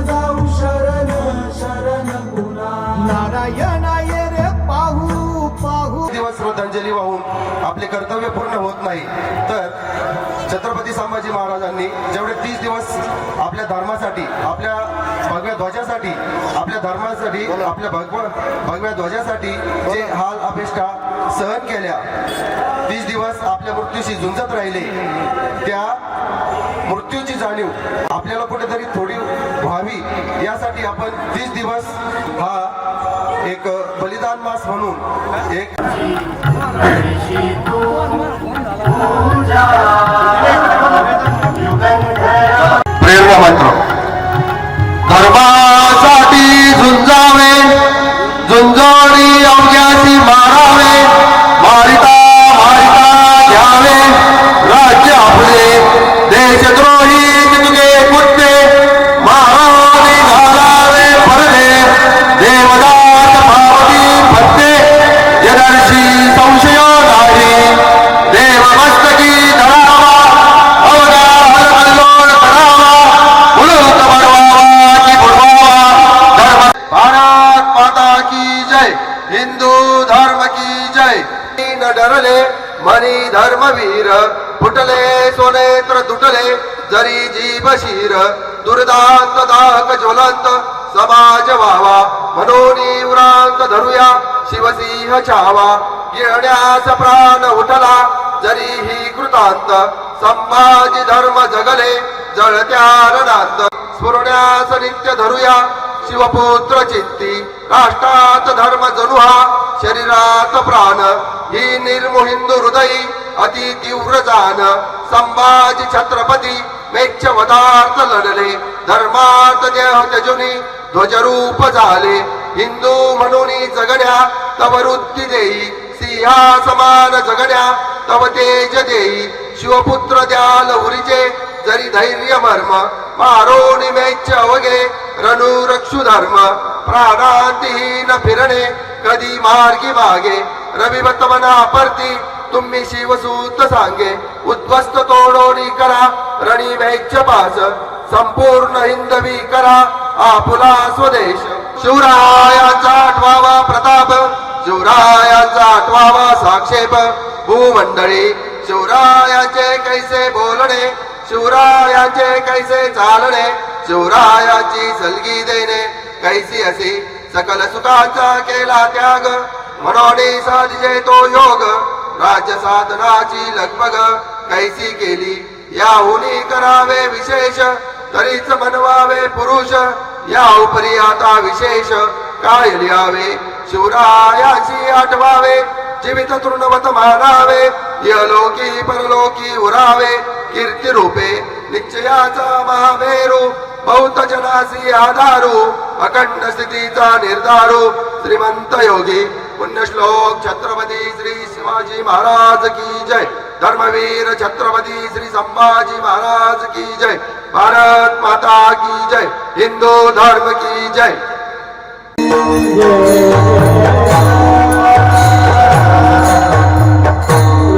जाऊ शरण शरण पुन्हा नारायण ये रे पाहू पाहू दिवस श्रद्धांजली वाहून आपले कर्तव्य पूर्ण होत नाही तर छत्रपती संभाजी महाराजांनी जेवढे 30 दिवस आपल्या धर्मासाठी आपल्या भगव्या ध्वजासाठी आपल्या धर्मासाठी आपल्या भगव्या ध्वजासाठी जे हाल अपेष्टा सहन केल्या 30 दिवस आपल्या मृत्यूशी झुंजत राहिले त्या मृत्यूची जाणीव आपल्याला कुठेतरी थोडी व्हावी यासाठी आपण 30 दिवस हा एक बलिदान मास म्हणून एक प्रेरणा मंत्र धर्मासाठी झुंजावे झुंजोरी अवघ्याची मारावे मारिता मारिता घ्यावे राज्य आपले देशद्रोही तुगे कुठे महाराणी घालावे परदे देवदास भावती फत्ते यदर्शी संशय नाही देवमस्तकी धरावा अवगाहन कल्लोळ करावा मुलूक बडवावा की बुडवावा धर्म भारत माता की जय हिंदू धर्म की जय न डरले मनी धर्मवीर फुटले सोनेत्र तुटले जरी जीव शीर दुर्दांत दाहक ज्वलंत समाज व्हावा मनोनी उरांत धरूया शिवसिंह छावा गिळण्यास प्राण उठला जरी ही कृतांत संभाजी धर्म जगले जळत्या रणांत स्फुरण्यास नित्य धरूया शिवपुत्र चित्ती राष्ट्रात धर्म जनुहा शरीरात प्राण ही निर्मोहिंदू हृदयी अति तीव्र जाण संभाजी छत्रपती मेच्छ वदार्थ लढले धर्मार्थ देह त्यजुनी ध्वजरूप झाले हिंदू म्हणून जगण्या तव वृत्ती देई सिंहा समान जगण्या तव तेज देई शिवपुत्र द्याल उरीचे जरी धैर्य मर्म मारोणी मेच्छ अवगे रणू रक्षु धर्म प्राणांतिहीन फिरणे कधी मार्गी मागे रविवत मना परती तुम्ही शिवसूत सांगे उद्ध्वस्त तोडोनी करा रणी मेच्छ पास संपूर्ण हिंदवी करा आपुला स्वदेश शिवरायांचा आठवावा प्रताप शिवरायांचा आठवावा साक्षेप भूमंडळी शिवरायांचे कैसे बोलणे शिवरायांचे कैसे चालणे शिवरायाची सलगी देणे कैसी असे सकल सुखाचा केला त्याग म्हणून साधिजे तो योग राज्य साधनाची लगबग कैसी केली याहुनी करावे विशेष तरीच मनवावे पुरुष या उपरी आता विशेष काय लिहावे शिवरायाची आठवावे जीवित तृणवत मानावे यलोकी परलोकी उरावे कीर्ती रूपे निश्चयाचा महामेरू बहुत जनासी आधारू अखंड स्थितीचा निर्धारू श्रीमंत योगी पुण्यश्लोक छत्रपती श्री शिवाजी महाराज की जय धर्मवीर छत्रपती श्री संभाजी महाराज की जय भारत माता की जय हिंदू धर्म की जय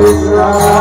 Krishna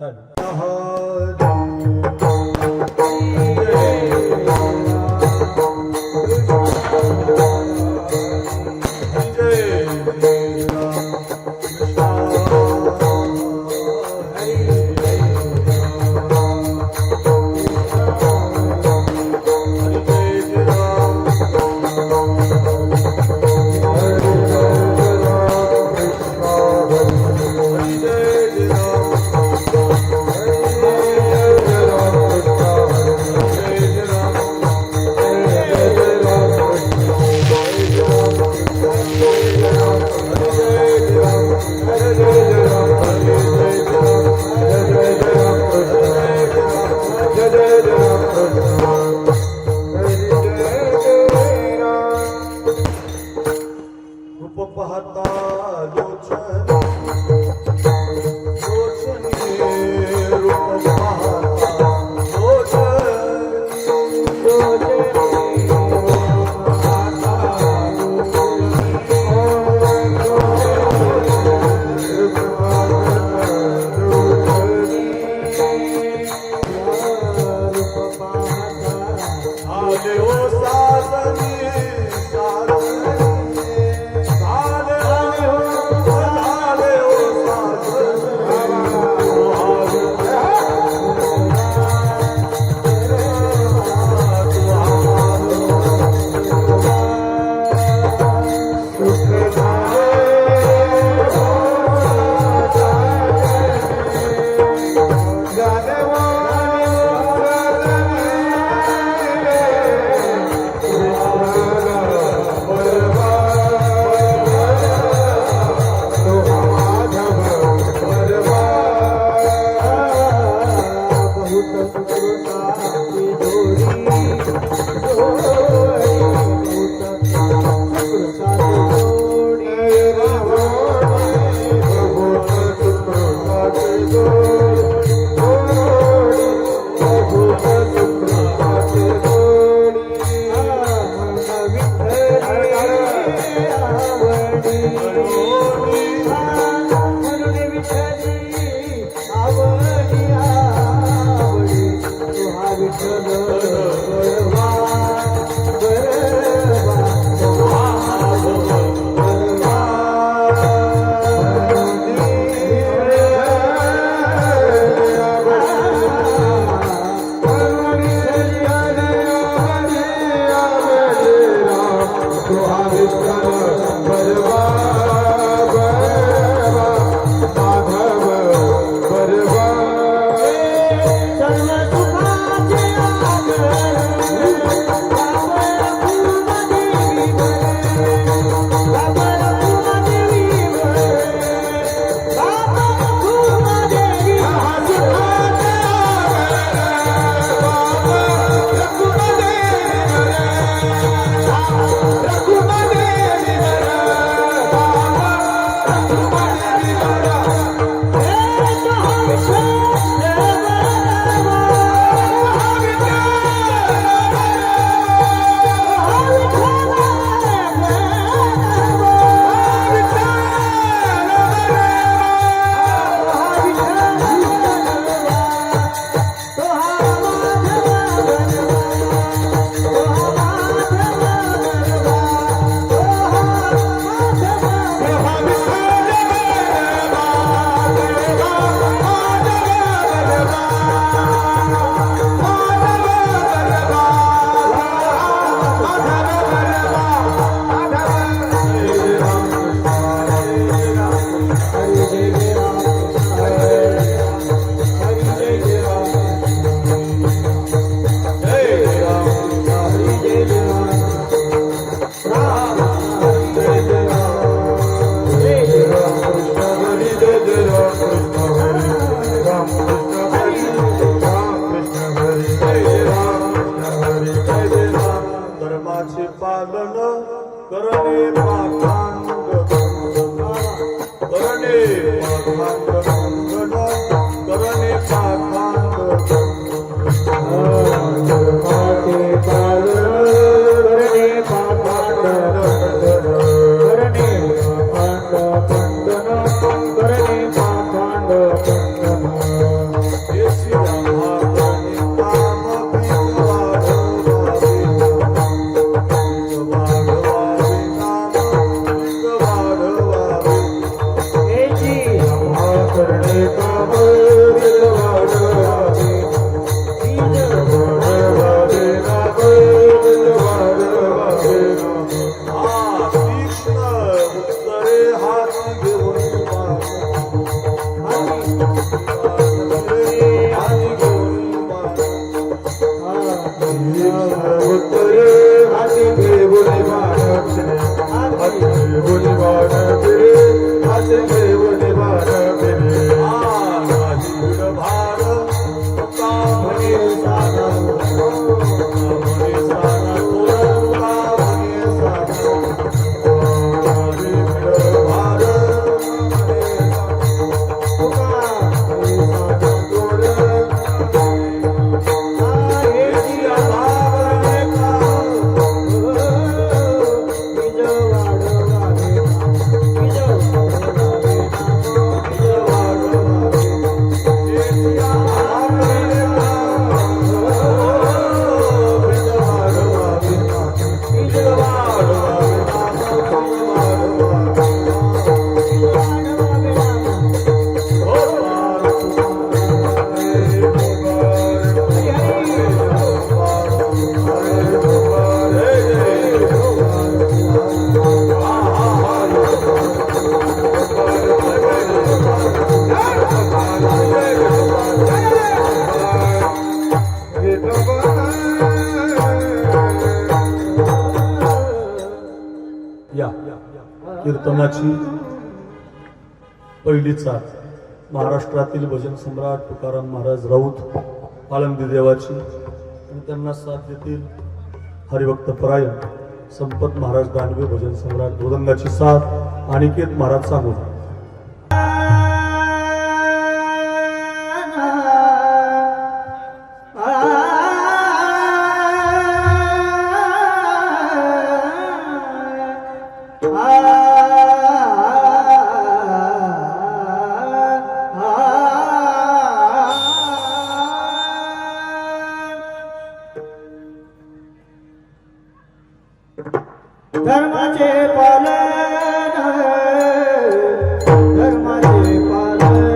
रूप पाहता लोचन रूप पाहता आले ओ साजनी धर्माचे पालन करणे पाठांग करणे पाठांग करणे पाठांग धर्माचे पालन करणे पाठांग करणे पाठांग करणे पाठांग कीर्तनाची पहिली चाल महाराष्ट्रातील भजन सम्राट तुकाराम महाराज राऊत आळंदी देवाची आणि त्यांना साथ देतील हरिभक्त परायण संपत महाराज दानवे भजन सम्राट मृदंगाची साथ अनिकेत महाराज सांगोला. धर्माचे पालन धर्माचे पालन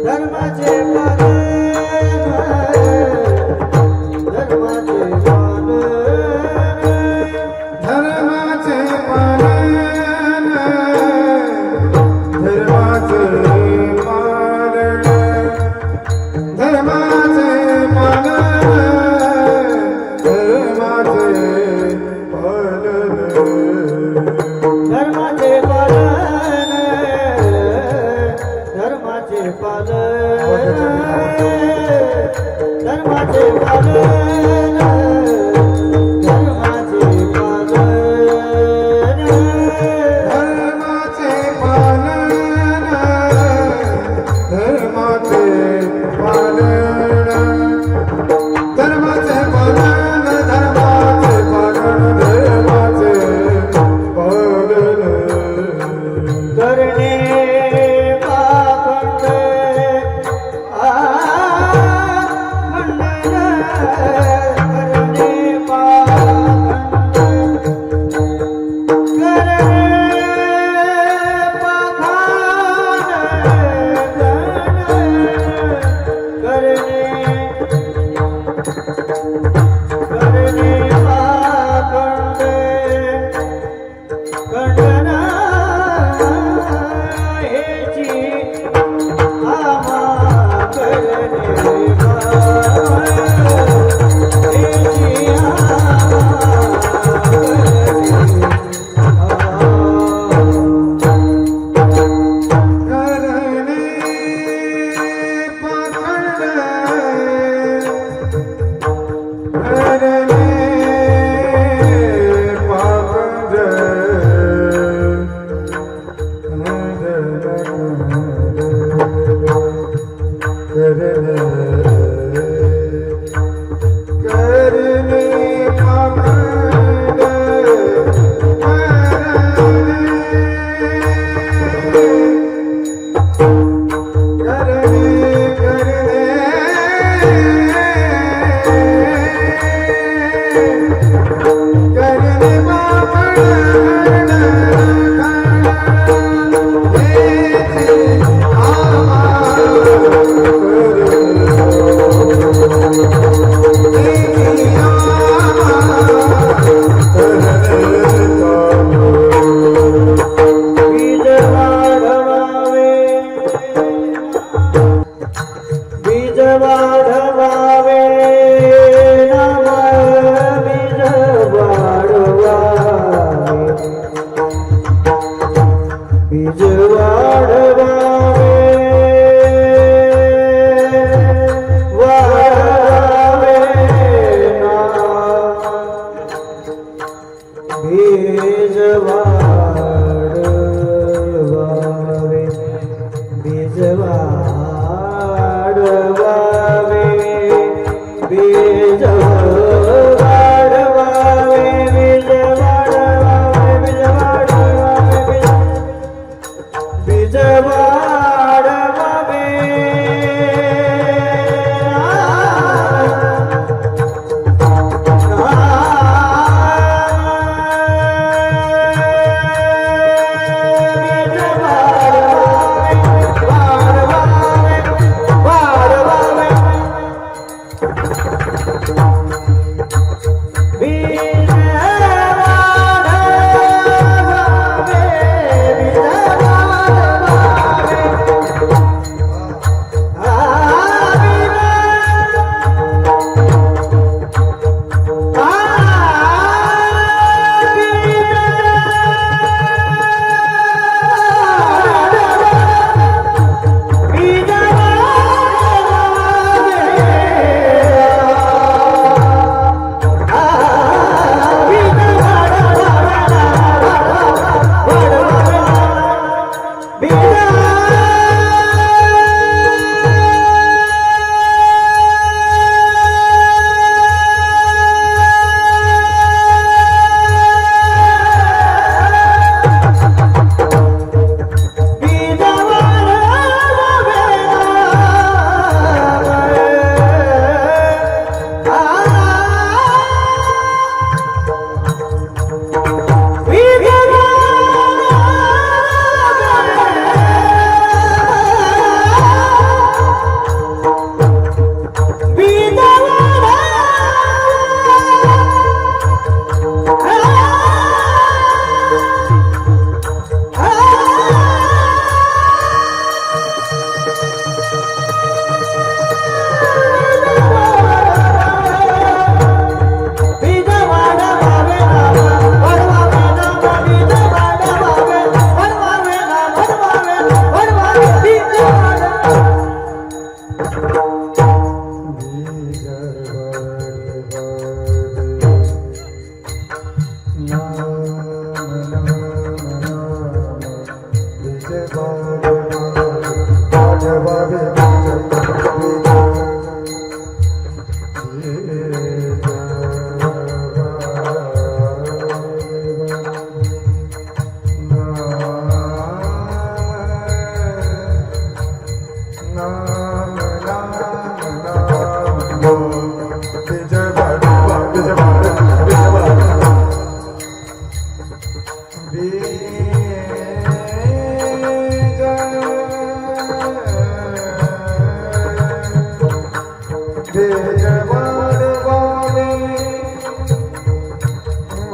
धर्माचे पालन धर्माचे पालन धर्माचे पालन धर्माचे पालन धर्माचे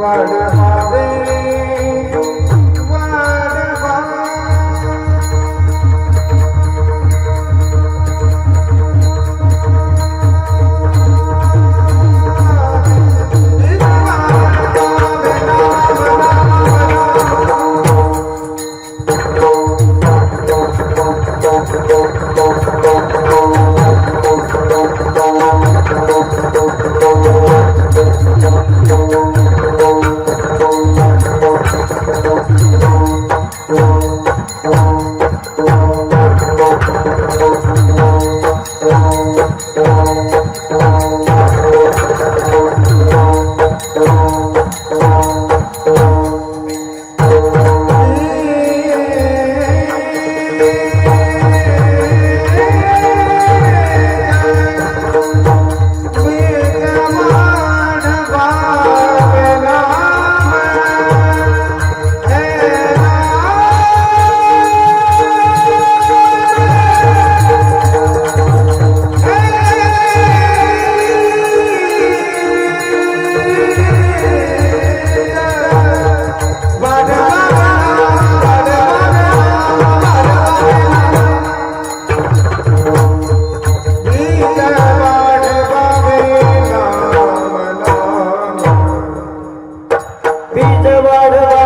वाढवावे वाढवा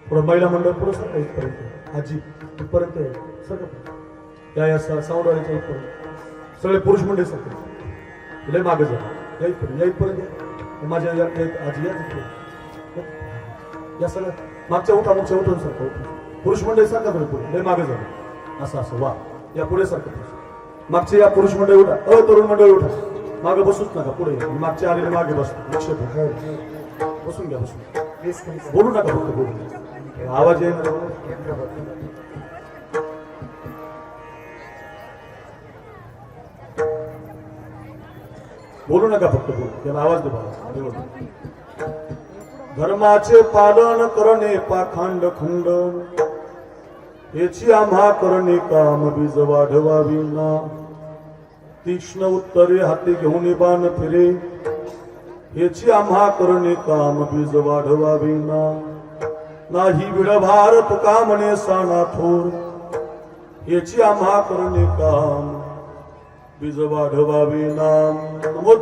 पुढे महिला मंडळ पुढे सर इथपर्यंत आजी इथपर्यंत सर या साऊंडवाल्याच्या इथपर्यंत सगळे पुरुष मंडळी सर लय मागे जा या इथपर्यंत माझ्या आजी या सगळं मागच्या उठा उठून सारखं पुरुष मंडळी सारखा तुम्ही पुढे लय मागे झालं असं वा या पुढे सारखं मागचे या पुरुष मंडळी उठा तरुण मंडळी उठा मागे बसूच नका पुढे मागचे आलेले मागे बसतो लक्ष ठेवा बसून घ्या बसून बोलू नका फक्त बोलू आवाज येईल बोलू नका फक्त बोलू त्याला आवाज दे बाबा धर्माचे पालन करणे पाखंड खंडन याची आम्हा करणे काम बीज वाढवावी ना तीक्ष्ण उत्तरे हाती घेऊन बाण फिरे याची आम्हा करणे काम बीज वाढवावी ना नाही विडभार तुका म्हणे साना थोर याची आम्हा करणे काम बीज वाढवावी नाम नमो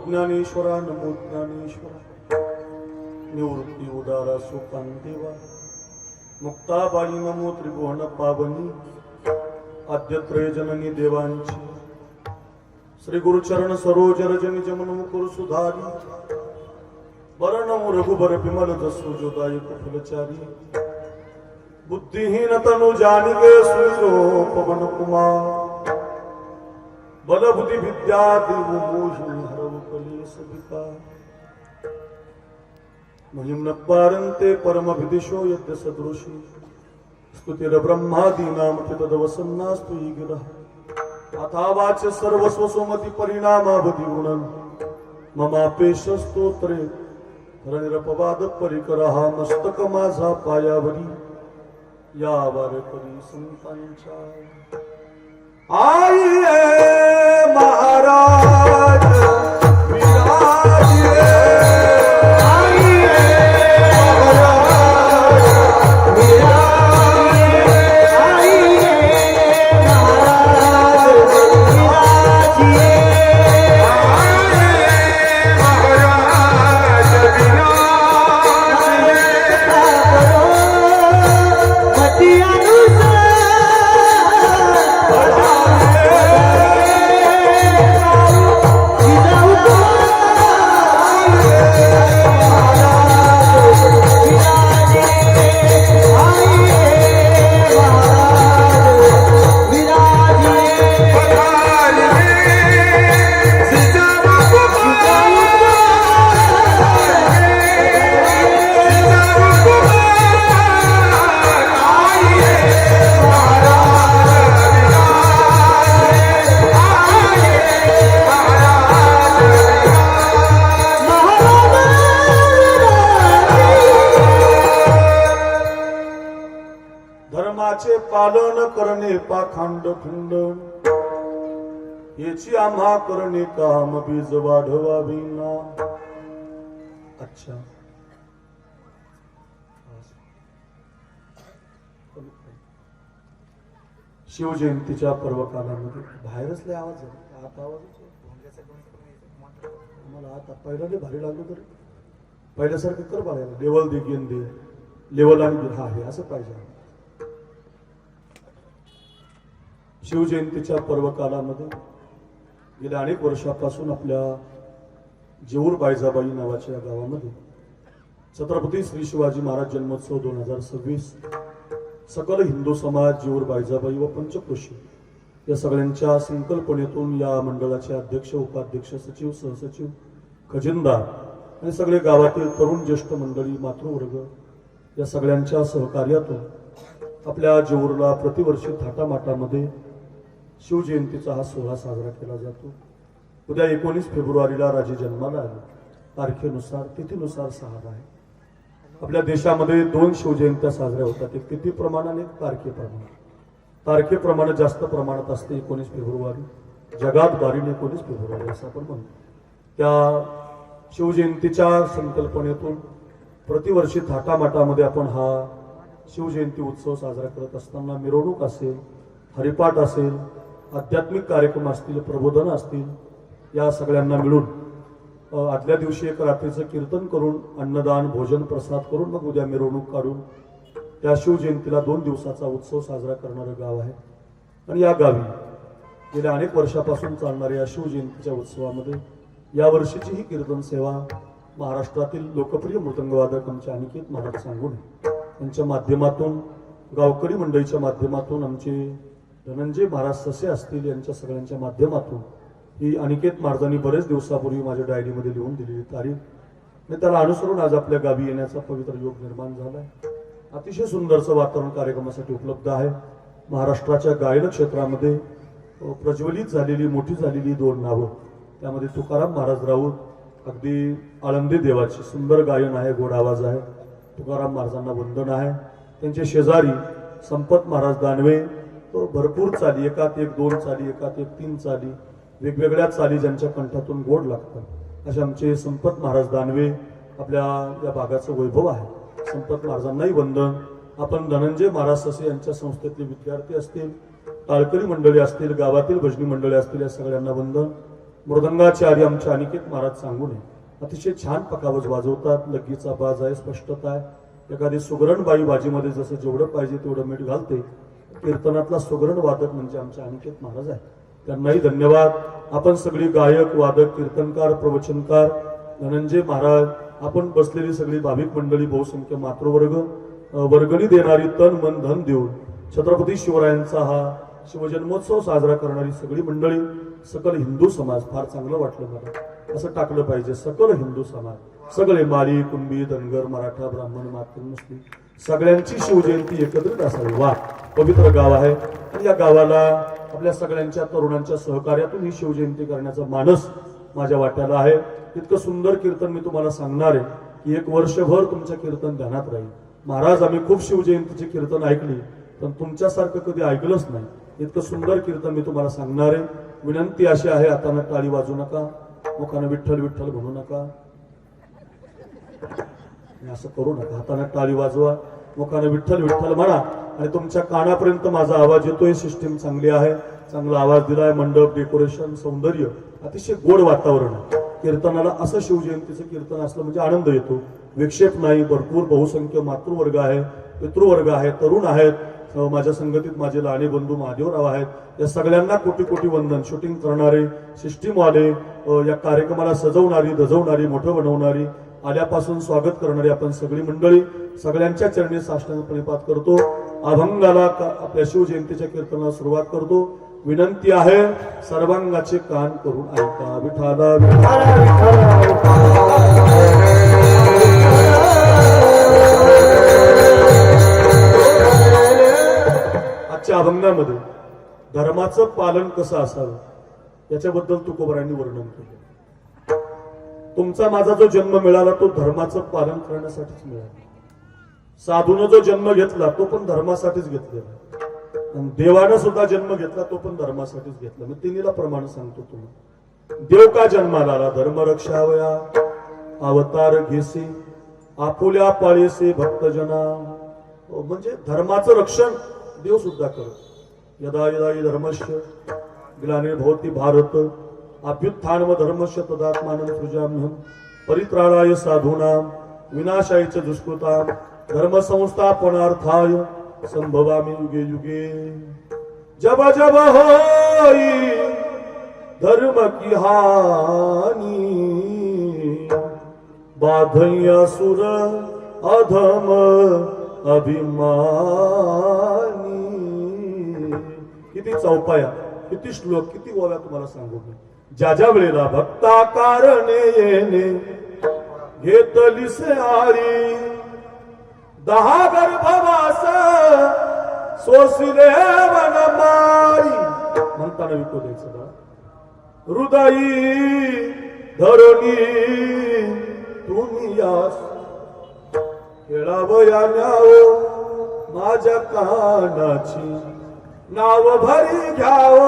ज्ञानेश्वरा नमो ज्ञानेश्वरा निवृत्ती उदारा सुकांदेवा मुक्ताबाई नमो त्रिभुवन पावनी आद्यत्रय जननी देवांची श्री गुरुचरण सरोज रजनी जमन मुकुर सुधारी वरणम रघुबर विमल जसु जोदायक फुलचारी बुद्धिहीन तनु जानिगे सुरो पवन कुमार बल बुद्धि विद्या देव मोहि हरव कलेश विकार महिम्न पारंते परम विदिशो यद्य सदृशी स्तुतिर ब्रह्मादीनाम तदवसन्नास्तु गिरः अथा वाच सर्वस्व सोमति परिणामावधि गुणन ममापेश स्तोत्रे हरणिरपवाद परिकरहा मस्तक माझा पायावरी या वारकरी संतांच्या आइए महाराज विराजिए आइए महाराज विराजिए आइए महाराज विराजिए आइए महाराज विराजिए करो मति अनुसार धर्माचे पालन करणे पाखंड खंडन याची आम्हा करणे काम बीज वाढवावी ना अच्छा शिवजयंतीच्या पर्वकालामध्ये बाहेरच लय आवाज आहे आता आवाज मला आता पहिला लय भारी लागलो तरी पहिल्यासारखं कर बाळायला लेवल दे गेन दे लेवल आणि हा हे असं पाहिजे शिवजयंतीच्या पर्वकालामध्ये गेल्या अनेक वर्षापासून आपल्या जेऊर बायजाबाई नावाच्या गावामध्ये छत्रपती श्री शिवाजी महाराज जन्मोत्सव 2026 सकल हिंदू समाज जेऊर बायजाबाई व पंचक्रोशी या सगळ्यांच्या संकल्पनेतून या मंडळाचे अध्यक्ष उपाध्यक्ष सचिव सहसचिव खजिनदार आणि सगळे गावातील तरुण ज्येष्ठ मंडळी मातृवर्ग या सगळ्यांच्या सहकार्यातून आपल्या जेऊरला प्रतिवर्षी थाटामाटामध्ये शिवजयंतीचा हा सोहळा साजरा केला जातो. उद्या 19 फेब्रुवारीला राजे जन्माला आले तारखेनुसार तिथीनुसार सहारा आहे. आपल्या देशामध्ये 2 शिवजयंत्या साजऱ्या होतात, एक तिथीप्रमाणे आणि एक तारखेप्रमाणे. तारखेप्रमाणे जास्त प्रमाणात असते 19 फेब्रुवारी, जगात 19 फेब्रुवारी असं आपण म्हणतो. त्या शिवजयंतीच्या संकल्पनेतून प्रतिवर्षी थाटामाटामध्ये आपण हा शिवजयंती उत्सव साजरा करत असताना मिरवणूक असेल, हरिपाठ असेल, आध्यात्मिक कार्यक्रम असतील, प्रबोधन असतील, या सगळ्यांना मिळून आदल्या दिवशी एक रात्रीचं कीर्तन करून अन्नदान भोजन प्रसाद करून मग उद्या मिरवणूक काढून त्या शिवजयंतीला 2 दिवसाचा उत्सव साजरा करणारं गाव आहे. आणि या गावी गेल्या अनेक वर्षापासून चालणाऱ्या या शिवजयंतीच्या उत्सवामध्ये यावर्षीची ही कीर्तन सेवा महाराष्ट्रातील लोकप्रिय मृदंगवादक आमचे अनिकेत महाराज सांगून यांच्या माध्यमातून, गावकरी मंडळीच्या माध्यमातून, आमचे धनंजय महाराज ससे असतील यांच्या सगळ्यांच्या माध्यमातून ही अनिकेत महाराजांनी बरेच दिवसापूर्वी माझ्या डायरीमध्ये लिहून दिलेली तारीख आणि त्याला अनुसरून आज आपल्या गावी येण्याचा पवित्र योग निर्माण झालाय. अतिशय सुंदरचं वातावरण कार्यक्रमासाठी उपलब्ध आहे. महाराष्ट्राच्या गायन क्षेत्रामध्ये प्रज्वलित झालेली, मोठी झालेली 2 नावं, त्यामध्ये तुकाराम महाराज राऊत, अगदी आळंदी देवाची सुंदर गायन आहे, गोड आवाज आहे, तुकाराम महाराजांना वंदन आहे. त्यांचे शेजारी संपत महाराज दानवे, तो भरपूर चाली, एकात एक 2 चाली, एकात एक 3 चाली, वेगवेगळ्या चाली ज्यांच्या कंठातून गोड लागतात असे आमचे संपत महाराज दानवे आपल्या या भागाचं वैभव आहे. संपत महाराजांनाही वंदन. आपण धनंजय महाराज ससे यांच्या संस्थेतले विद्यार्थी असतील, टाळकरी मंडळी असतील, गावातील भजनी मंडळी असतील, या सगळ्यांना वंदन. मृदंगाचार्य आमचे अनिकेत महाराज सांगून अतिशय छान पकावज वाजवतात, लगीचा बाज आहे, स्पष्टता आहे. एखादी सुगरणबाई बाजीमध्ये जसं जेवढं पाहिजे तेवढं मीठ घालते. कीर्तनातला सुगरण वादक म्हणजे आमचे अनिकेत महाराज आहे, त्यांनाही धन्यवाद. आपण सगळी गायक, वादक, कीर्तनकार, प्रवचनकार, धनंजय महाराज, आपण बसलेली सगळी भाविक मंडळी, बहुसंख्य मातृवर्ग, वर्गणी देणारी, तन मन धन देऊन छत्रपती शिवरायांचा हा शिवजन्मोत्सव साजरा करणारी सगळी मंडळी, सकल हिंदू समाज, फार चांगलं वाटलं मला, असं टाकलं पाहिजे, सकल हिंदू समाज, सगळे माळी, कुणबी, धनगर, मराठा, ब्राह्मण, मातृ, मुस्लिम, सगळ्यांची शिवजयंती एकत्रित असावी. वा, पवित्र गाव आहे. आणि या गावाला आपल्या सगळ्यांच्या तरुणांच्या सहकार्यातून ही शिवजयंती करण्याचा मानस माझ्या वाट्याला आहे. इतकं सुंदर कीर्तन मी तुम्हाला सांगणार आहे की 1 वर्षभर तुमचं कीर्तन ध्यानात राहील. महाराज, आम्ही खूप शिवजयंतीची कीर्तन ऐकली, पण तुमच्यासारखं कधी ऐकलंच नाही. इतकं सुंदर कीर्तन मी तुम्हाला सांगणार आहे. विनंती अशी आहे, हातानं टाळी वाजू नका, मुखानं विठ्ठल विठ्ठल म्हणू नका, असं करू नका. हातानं टाळी वाजवा, मुखानं विठ्ठल विठ्ठल म्हणा आणि तुमच्या कानापर्यंत माझा आवाज येतोय. सिस्टीम चांगली आहे, चांगला आवाज दिलाय, मंडप, डेकोरेशन, सौंदर्य, अतिशय गोड वातावरण आहे. कीर्तनाला असं शिवजयंतीचं कीर्तन असलं म्हणजे आनंद येतो. विक्षेप नाही. भरपूर बहुसंख्य मातृवर्ग आहे, पितृवर्ग आहे, तरुण आहेत. माझ्या संगतीत माझे लहाने बंधू महादेवराव आहेत. या सगळ्यांना कोटी कोटी वंदन. शूटिंग करणारे, सिस्टीमवाले, या कार्यक्रमाला सजवणारी, धजवणारी, मोठं बनवणारी, आल्यापासून स्वागत करणारी आपण सगळी मंडळी, सगळ्यांच्या चरणी साष्टांग प्रणिपात करतो. अभंगाला आपल्या शिवजयंतीच्या कीर्तनाला सुरुवात करतो. विनंती आहे, सर्वांगाचे कान करून ऐका. विठाला आजच्या अभंगामध्ये धर्माचं पालन कसं असावं याच्याबद्दल तुकोबारायांनी वर्णन केलं. तुमचा माझा जो जन्म मिळाला तो धर्माचं पालन करण्यासाठीच मिळाला. साधूनं जो जन्म घेतला तो पण धर्मासाठीच घेतलेला, आणि देवानं सुद्धा जन्म घेतला तो पण धर्मासाठीच घेतला. मी तिन्हीला प्रमाण सांगतो तुम्हाला. देव का जन्माला आला? धर्म रक्षावया अवतार घेसे आपुल्या पाळीसे भक्तजना. म्हणजे धर्माचं रक्षण देव सुद्धा करत. यदा यदा हि धर्मस्य ग्लानिर्भवति भारत अभ्युत्थानम धर्मस्य तदात्मानं सृजाम्यहं परित्राणाय साधूनां विनाशाय च दुष्कृतां धर्म संस्थापनार्थाय संभवामि युगे युगे. जब जब होई धर्म की हानि बाधय असुर अधम अभिमानी. किती चौपाया, किती श्लोक, किती ओव्या तुम्हाला सांगू मी. ज्या ज्या वेळेला भक्ता कारणे येणे घेतलीसे आरी 10 गर्भवास सोसिले वनमारी. म्हणताना विको द्यायचं हृदयी धरणी तुम्ही यास खेळावया न्यावो माझ्या कानाची नाव भरी घ्यावो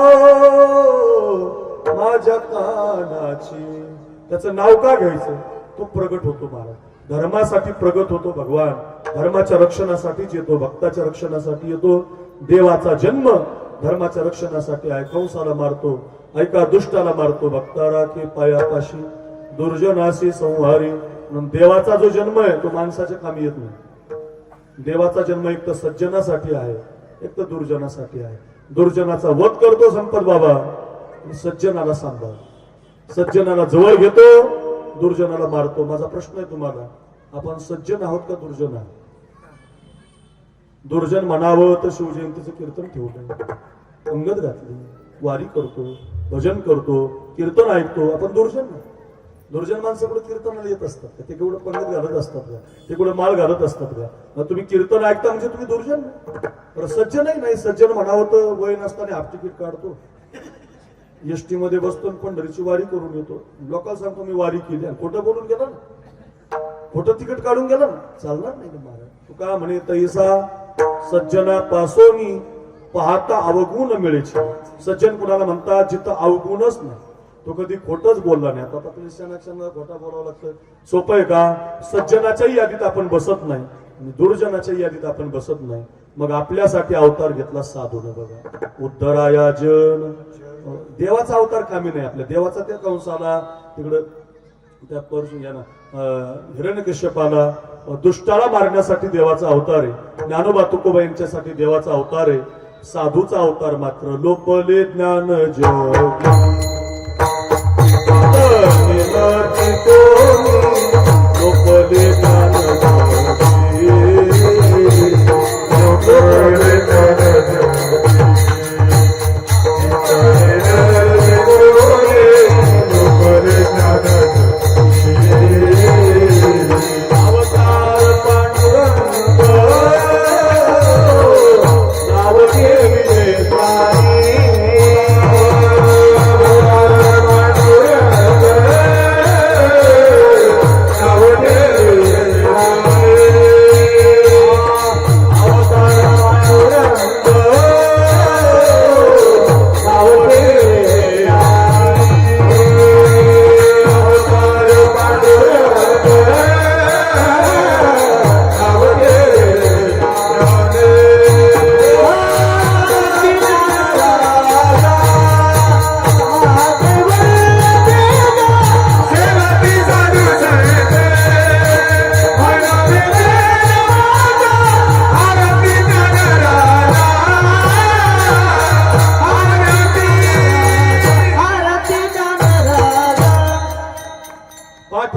माझ्या कानाची. त्याचं नाव का घ्यायचं? तो प्रगट होतो महाराज, धर्मासाठी प्रगट होतो भगवान, धर्माच्या रक्षणासाठीच येतो, भक्ताच्या रक्षणासाठी येतो. देवाचा जन्म धर्माच्या रक्षणासाठी आहे. कंसाला मारतो, ऐका दुष्टाला मारतो, भक्ता राखे पायापाशी दुर्जनाशी संहारी. म्हणून देवाचा जो जन्म आहे तो माणसाच्या कामी येत नाही. देवाचा जन्म एक तर सज्जनासाठी आहे, एक तर दुर्जनासाठी आहे. दुर्जनाचा वध करतो संपत बाबा आणि सज्जनाला सांभाळ, सज्जनाला जवळ घेतो, दुर्जनाला मारतो. माझा प्रश्न आहे तुम्हाला, आपण सज्जन आहोत का दुर्जन आहोत? दुर्जन म्हणावं तर शिवजयंतीचं कीर्तन ठेवलं, अंगद घातली, वारी करतो, भजन करतो, कीर्तन ऐकतो. आपण दुर्जन नाही. दुर्जन माणसं कुठे कीर्तनाला येत असतात का? ते कुठं पंडित घालत असतात का? ते कुठे माळ घालत असतात का? मग तुम्ही कीर्तन ऐकता म्हणजे तुम्ही दुर्जन नाही. सज्जनही नाही. सज्जन म्हणावं तर वय नसताना हाफ तिकीट काढतो, एसटी मध्ये बसतो, पंढरीची वारी करून येतो. लोकांना सांगतो मी वारी केली, आणि खोटं बोलून गेला ना, खोटं तिकीट काढून गेला ना, चालणार नाही ना महाराज. तू का म्हणे तैसा सज्जना पासोनी पाहता अवगुण मिळेची. सज्जन कुणाला म्हणतात जिथं अवगुणच नाही, तो कधी खोटच बोलला नाही. आता तुम्ही क्षणाक्षणाला खोटा बोलावं लागतं, सोपं आहे का? सज्जनाच्याही यादीत आपण बसत नाही आणि दुर्जनाच्याही यादीत आपण बसत नाही. मग आपल्यासाठी अवतार घेतला साधून बघा, उद्धराया जन. देवाचा अवतार कामी नाही आपल्या. देवाचा त्या कंसाला तिकडं त्या परशु या हिरण्यकश्यपाला दुष्टाला मारण्यासाठी देवाचा अवतार आहे. ज्ञानोबा तुकोबा यांच्यासाठी देवाचा अवतार आहे. साधूचा अवतार मात्र लोपले ज्ञान जग. लोपले ज्ञान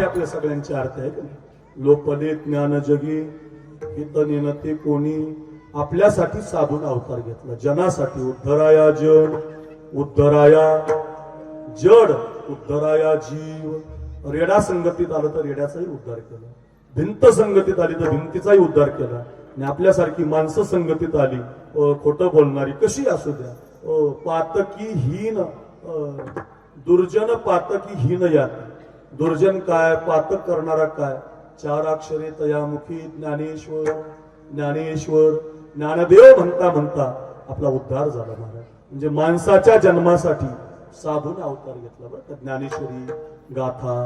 आपल्या सगळ्यांची अर्थ आहे का? लोपले ज्ञान जगी हित ते कोणी. आपल्यासाठी साधून अवतार घेतला, जनासाठी. उद्धराया जन, उद्धराया जड, उद्धराया जीव. रेडा संगतीत आलं तर रेड्याचाही उद्धार केला, भिंत संगतीत आली तर भिंतीचाही उद्धार केला. आणि आपल्यासारखी माणसं संगतीत आली, खोटं बोलणारी कशी असू द्या, पातकी हीन, दुर्जन पातकी हीन या. दुर्जन काय, पातक करणारा काय. चार अक्षरे तयामुखी ज्ञानेश्वर, ज्ञानेश्वर. ज्ञानदेव म्हणता म्हणता आपला उद्धार झाला महाराज. म्हणजे माणसाच्या जन्मासाठी साधून अवतार घेतला बरं का. ज्ञानेश्वरी, गाथा,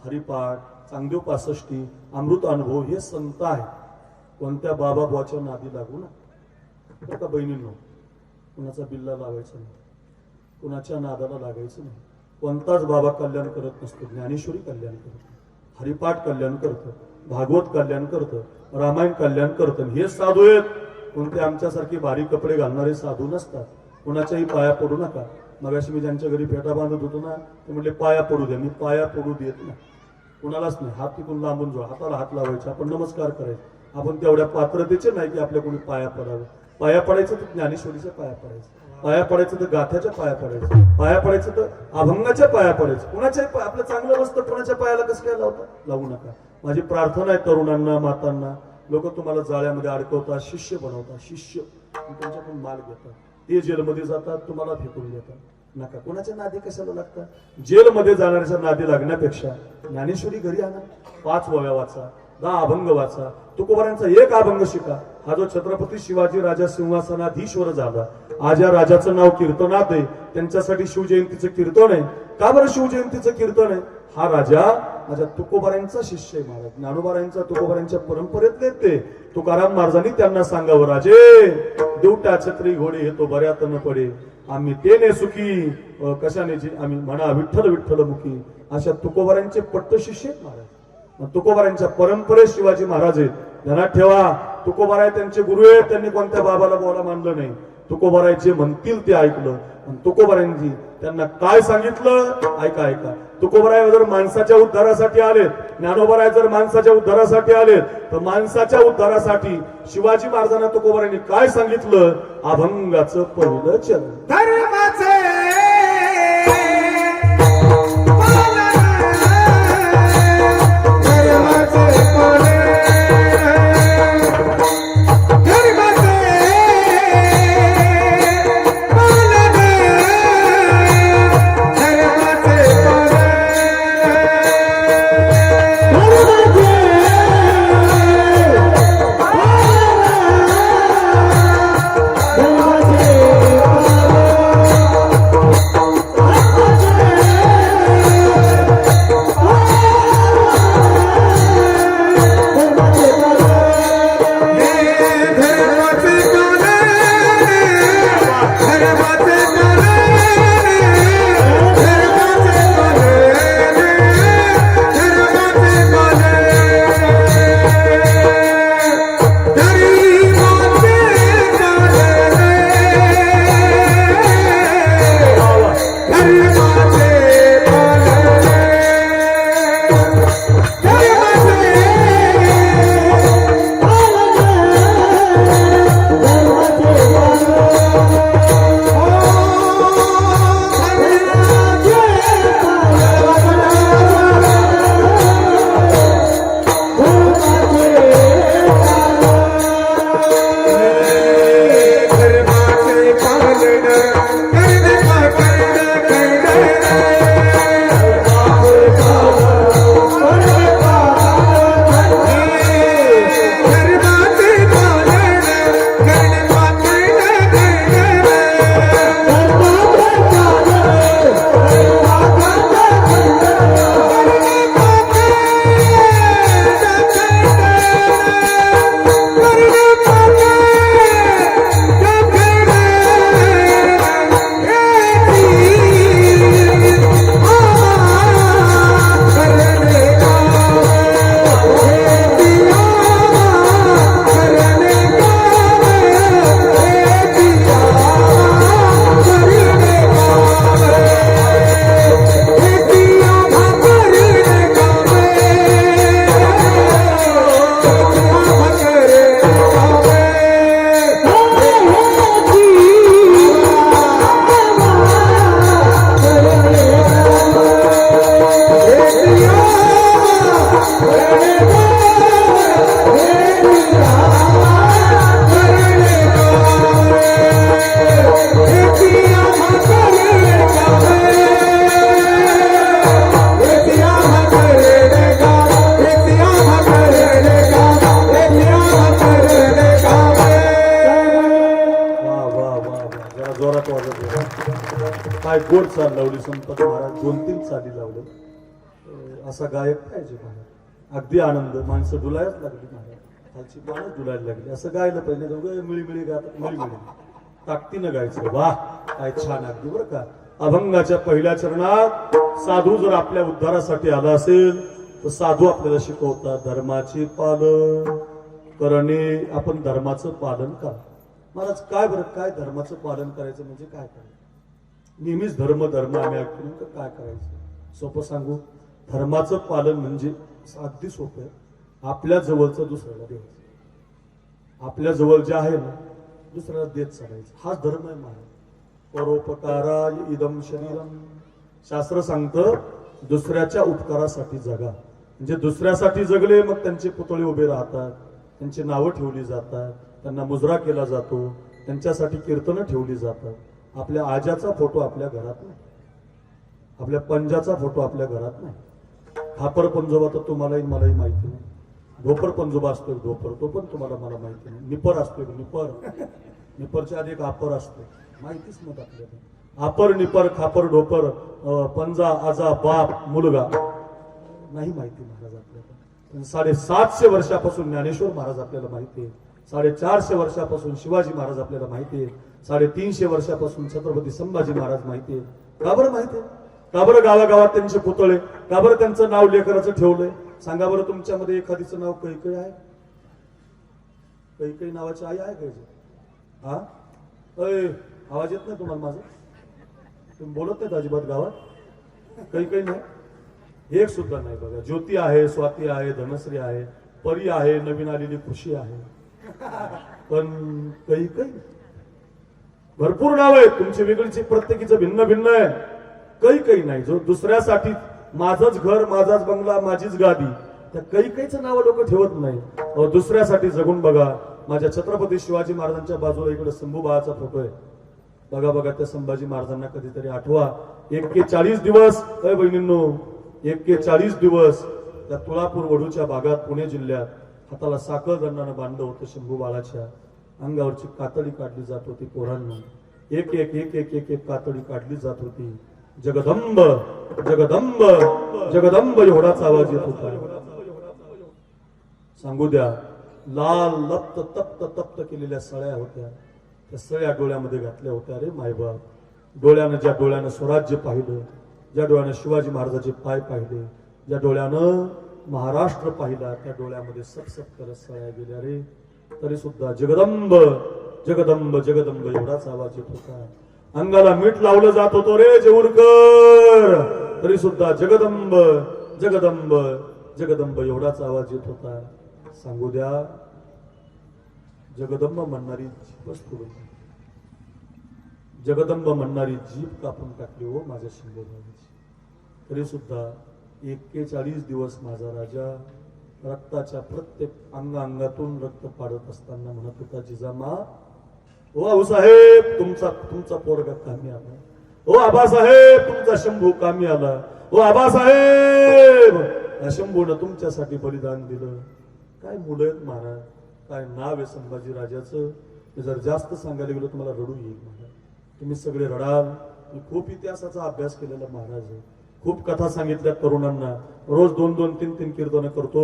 हरिपाठ, चांगदेव 65, अमृत अनुभव हे संत आहे. कोणत्या बाबा बुवाच्या नादी लागू ना बरं का बहिणींनो. कुणाचा बिल्ला लावायचा नाही, कुणाच्या नादाला लागायचं नाही. कोणताच बाबा कल्याण करत नसतो. ज्ञानेश्वरी कल्याण करतो, हरिपाठ कल्याण करतं, भागवत कल्याण करतं, रामायण कल्याण करतं. हे साधू आहेत. कोणते आमच्यासारखे भारी कपडे घालणारे साधू नसतात. कुणाच्याही पाया पडू नका. मगाशी मी ज्यांच्या घरी फेटा बांधत होतो ना, ते म्हटले पाया पडू द्या. मी पाया पडू देत ना कुणालाच नाही. हात तिकून लांबून जाऊ, हाताला हात लावायचे, आपण नमस्कार करायचे. आपण तेवढ्या पात्रतेचे नाही की आपल्या कोणी पाया पडावं. पाया पडायचं तर ज्ञानेश्वरीच्या पाया पडायचं, पाया पडायचं तर गाथ्याच्या पाया पडायचं, पाया पडायचं तर अभंगाच्या पाया पडायचं. कुणाच्याही पाय आपलं चांगलं नसतं, कुणाच्या पायाला कसं काय लावता, लावू नका. माझी प्रार्थना आहे तरुणांना, मातांना. लोक तुम्हाला जाळ्यामध्ये अडकवतात, शिष्य बनवतात, शिष्य त्यांच्याकडून माल घेतात. ते जेलमध्ये जातात, तुम्हाला फेकून देतात. नका. कोणाच्या नादी कशाला लागतात? जेलमध्ये जाणाऱ्याच्या नादी लागण्यापेक्षा ज्ञानेश्वरी घरी आणा, 5 ओव्या वाचा, 10 अभंग वाचा, तुकोबारांचा एक अभंग शिका. हा जो छत्रपती शिवाजी राजा सिंहासनाधीश्वर झाला, आज या राजाचं नाव कीर्तनात आहे, त्यांच्यासाठी शिवजयंतीचं कीर्तन आहे. का बरं शिवजयंतीचं कीर्तन आहे? हा राजा माझ्या तुकोबारांचा शिष्य आहे. महाराज ज्ञानोबारांचा तुकोबारांच्या परंपरेतले ते. तुकाराम महाराजांनी त्यांना सांगावं, राजे देवटा छत्री घोडे हे तो बऱ्यात न पडे, आम्ही तेने सुखी कशाने आम्ही म्हणा विठ्ठल विठ्ठल मुखी. अशा तुकोबारांचे पट्ट शिष्य आहेत महाराज. मग तुकोबारांच्या परंपरेत शिवाजी महाराज आहेत. ध्यानात ठेवा, तुकोबाराय त्यांचे गुरु आहेत. त्यांनी कोणत्या बाबाला बोला मानलं नाही. तुकोबाराय जे म्हणतील ते ऐकलं. आणि तुकोबारांनी त्यांना काय सांगितलं ऐका ऐका. तुकोबाराय जर माणसाच्या उद्धारासाठी आले, ज्ञानोबाराय जर माणसाच्या उद्धारासाठी आले, तर माणसाच्या उद्धारासाठी शिवाजी महाराजांना तुकोबारायांनी काय सांगितलं? अभंगाचं पहिलं चरण. धर्माचे काय गोड चाल लावली संपत महाराज. 2-3 चाली लावले. असा गायक पाहिजे महाराज. अगदी आनंद. माणसं डुलायच लागली महाराज. खालची माणूस डुलायला लागली. असं गायला पाहिजे. दोघं मिळीमिळी गातात. मिळीमिळी ताकदीनं गायचं. वाह काय छान. अगदी बरं का. अभंगाच्या पहिल्या चरणात साधू जर आपल्या उद्धारासाठी आला असेल तर साधू आपल्याला शिकवतात धर्माचे पालन करणे. आपण धर्माचं पालन करा. महाराज काय बरं काय धर्माचं पालन करायचं म्हणजे काय करायचं? नेहमीच धर्म धर्म आम्ही ऐकतो. नेमकं काय करायचं? सोपं सांगू. धर्माचं पालन म्हणजे अगदी सोपं आहे. आपल्या जवळचं दुसऱ्याला द्यायचं. आपल्या जवळ जे आहे ना दुसऱ्याला देत चालायचं. हाच धर्म आहे महाराज. परोपकाराय इदम शरीरम. शास्त्र सांगतं दुसऱ्याच्या उपकारासाठी जगा. म्हणजे दुसऱ्यासाठी जगले मग त्यांचे पुतळे उभे राहतात, त्यांची नावं ठेवली जातात, त्यांना मुजरा केला जातो, त्यांच्यासाठी कीर्तनं ठेवली जातात. आपल्या आजाचा फोटो आपल्या घरात नाही, आपल्या पंजाचा फोटो आपल्या घरात नाही. खापर पंजोबा तर तुम्हालाही मलाही माहिती नाही. ढोपर पंजोबा असतो एक ढोपर, तो पण तुम्हाला मला माहिती नाही. निपर असतो एक निपर, निपरच्या आधी एक आपर असतो, माहितीच नाही आपल्याला. आपर निपर खापर ढोपर पंजा आजा बाप मुलगा नाही माहिती महाराज आपल्याला. पण 750 वर्षापासून ज्ञानेश्वर महाराज आपल्याला माहिती आहे, 450 वर्षापासून शिवाजी महाराज आपल्याला माहिती आहे, 350 वर्षापासून छत्रपती संभाजी महाराज माहिती आहे. का बरं माहिती आहे? का बरं गावागावात त्यांचे पुतळे, का बरं त्यांचं नाव लेकराचं ठेवलंय? सांगा बरं, तुमच्यामध्ये एखादीचं नाव कैकई आहे? कैकई नावाची आई आहे का? हा अय, आवाज येत नाही तुम्हाला माझा? तुम्ही बोलत नाहीत अजिबात गावात? कैकई नाही, एक सुद्धा नाही बघा. ज्योती आहे, स्वाती आहे, धनश्री आहे, परी आहे, नवीन आलेली खुशी आहे, पण कैकई. भरपूर नाव आहेत तुमची, वेगळीची, प्रत्येकीचं भिन्न भिन्न आहे. कैकई नाही. जो दुसऱ्यासाठी माझंच घर, माझाच बंगला, माझीच गादी, त्या कैकईचं नाव लोक ठेवत नाही. दुसऱ्यासाठी जगून बघा. माझ्या छत्रपती शिवाजी महाराजांच्या बाजूला इकडे शंभूबाळाचा फोटो आहे, बघा बघा. त्या संभाजी महाराजांना कधीतरी आठवा. 41 दिवस बहिणींनो, 41 दिवस त्या तुळापूर वडूच्या भागात पुणे जिल्ह्यात हाताला साखर दंडानं बांधलं होतं. शंभूबाळाच्या अंगावरची कातडी काढली जात होती पोरांना. एक एक एक एक एक एक कातडी काढली जात होती. जगदंब जगदंब जगदंब एवढाच आवाज येत होता. सांगू द्या, लाल लप्त तप्त तप्त केलेल्या सळ्या होत्या, त्या सळ्या डोळ्यामध्ये घातल्या होत्या. अरे मायबाप, डोळ्यानं, ज्या डोळ्यानं स्वराज्य पाहिलं, ज्या डोळ्यानं शिवाजी महाराजाचे पाय पाहिले, ज्या डोळ्यानं महाराष्ट्र पाहिला, त्या डोळ्यामध्ये सपसप करत सळ्या गेल्या. रे तरी सुद्धा जगदंब जगदंब जगदंब एवढाच आवाज येत होता. अंगाला मीठ लावलं जात होतो रे जेऊरकर, तरी सुद्धा जगदंब जगदंब जगदंब एवढाच आवाज येत होता. सांगू द्या, जगदंब म्हणणारी जीभच पुढे, जगदंब म्हणणारी जीभ कापून टाकली हो माझ्या शंभूबाईची. तरी सुद्धा 41 दिवस माझा राजा रक्ताच्या प्रत्येक अंगातून रक्त पाडत असताना म्हणत होता, जिजामा, ओ आऊसाहेब, तुमचा पोरगा कामी आला. ओ आबासाहेब, तुमचा शंभू कामी आला. ओ आबासाहेब, या शंभूनं तुमच्यासाठी बलिदान दिलं. काय मुलं आहेत महाराज, काय नाव आहे संभाजी राजाचं. जर जास्त सांगायला गेलो तुम्हाला रडू येईल महाराज, तुम्ही सगळे रडाल. मी खूप इतिहासाचा अभ्यास केलेला महाराज आहे, खूप कथा सांगितल्या तरुणांना. रोज 2-2, 3-3 कीर्तन करतो.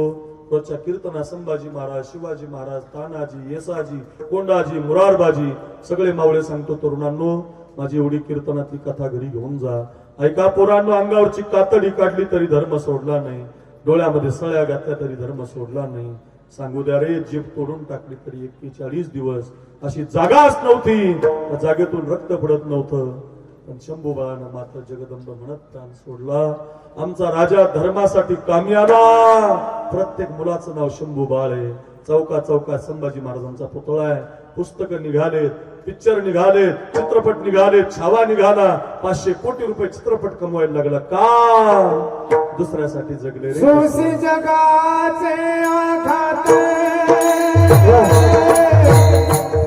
रोजच्या कीर्तना संभाजी महाराज, शिवाजी महाराज, तानाजी, येसाजी, कोंडाजी, मुरारबाजी सगळे मावळे सांगतो तरुणांनो. माझी एवढी कीर्तनातली कथा घरी घेऊन जा. ऐका पोरांनो, अंगावरची कातडी काढली तरी धर्म सोडला नाही, डोळ्यामध्ये सळ्या घातल्या तरी धर्म सोडला नाही. सांगू द्या रे, जीभ तोडून टाकली तरी 41 दिवस अशी जागाच नव्हती, त्या जागेतून रक्त पडत नव्हतं. पण शंभूबाळानं मात्र जगदंब म्हणत प्राण सोडला. आमचा राजा धर्मासाठी कामी आला. प्रत्येक मुलाचं नाव शंभूबाळ आहे. चौका चौका संभाजी महाराजांचा पुतळा आहे. पुस्तकं निघालेत, पिक्चर निघालेत, चित्रपट निघालेत, छावा निघाला. 500 कोटी रुपये चित्रपट कमवायला लागला. का? दुसऱ्यासाठी जगले रे. सोसी जगाचे आघात,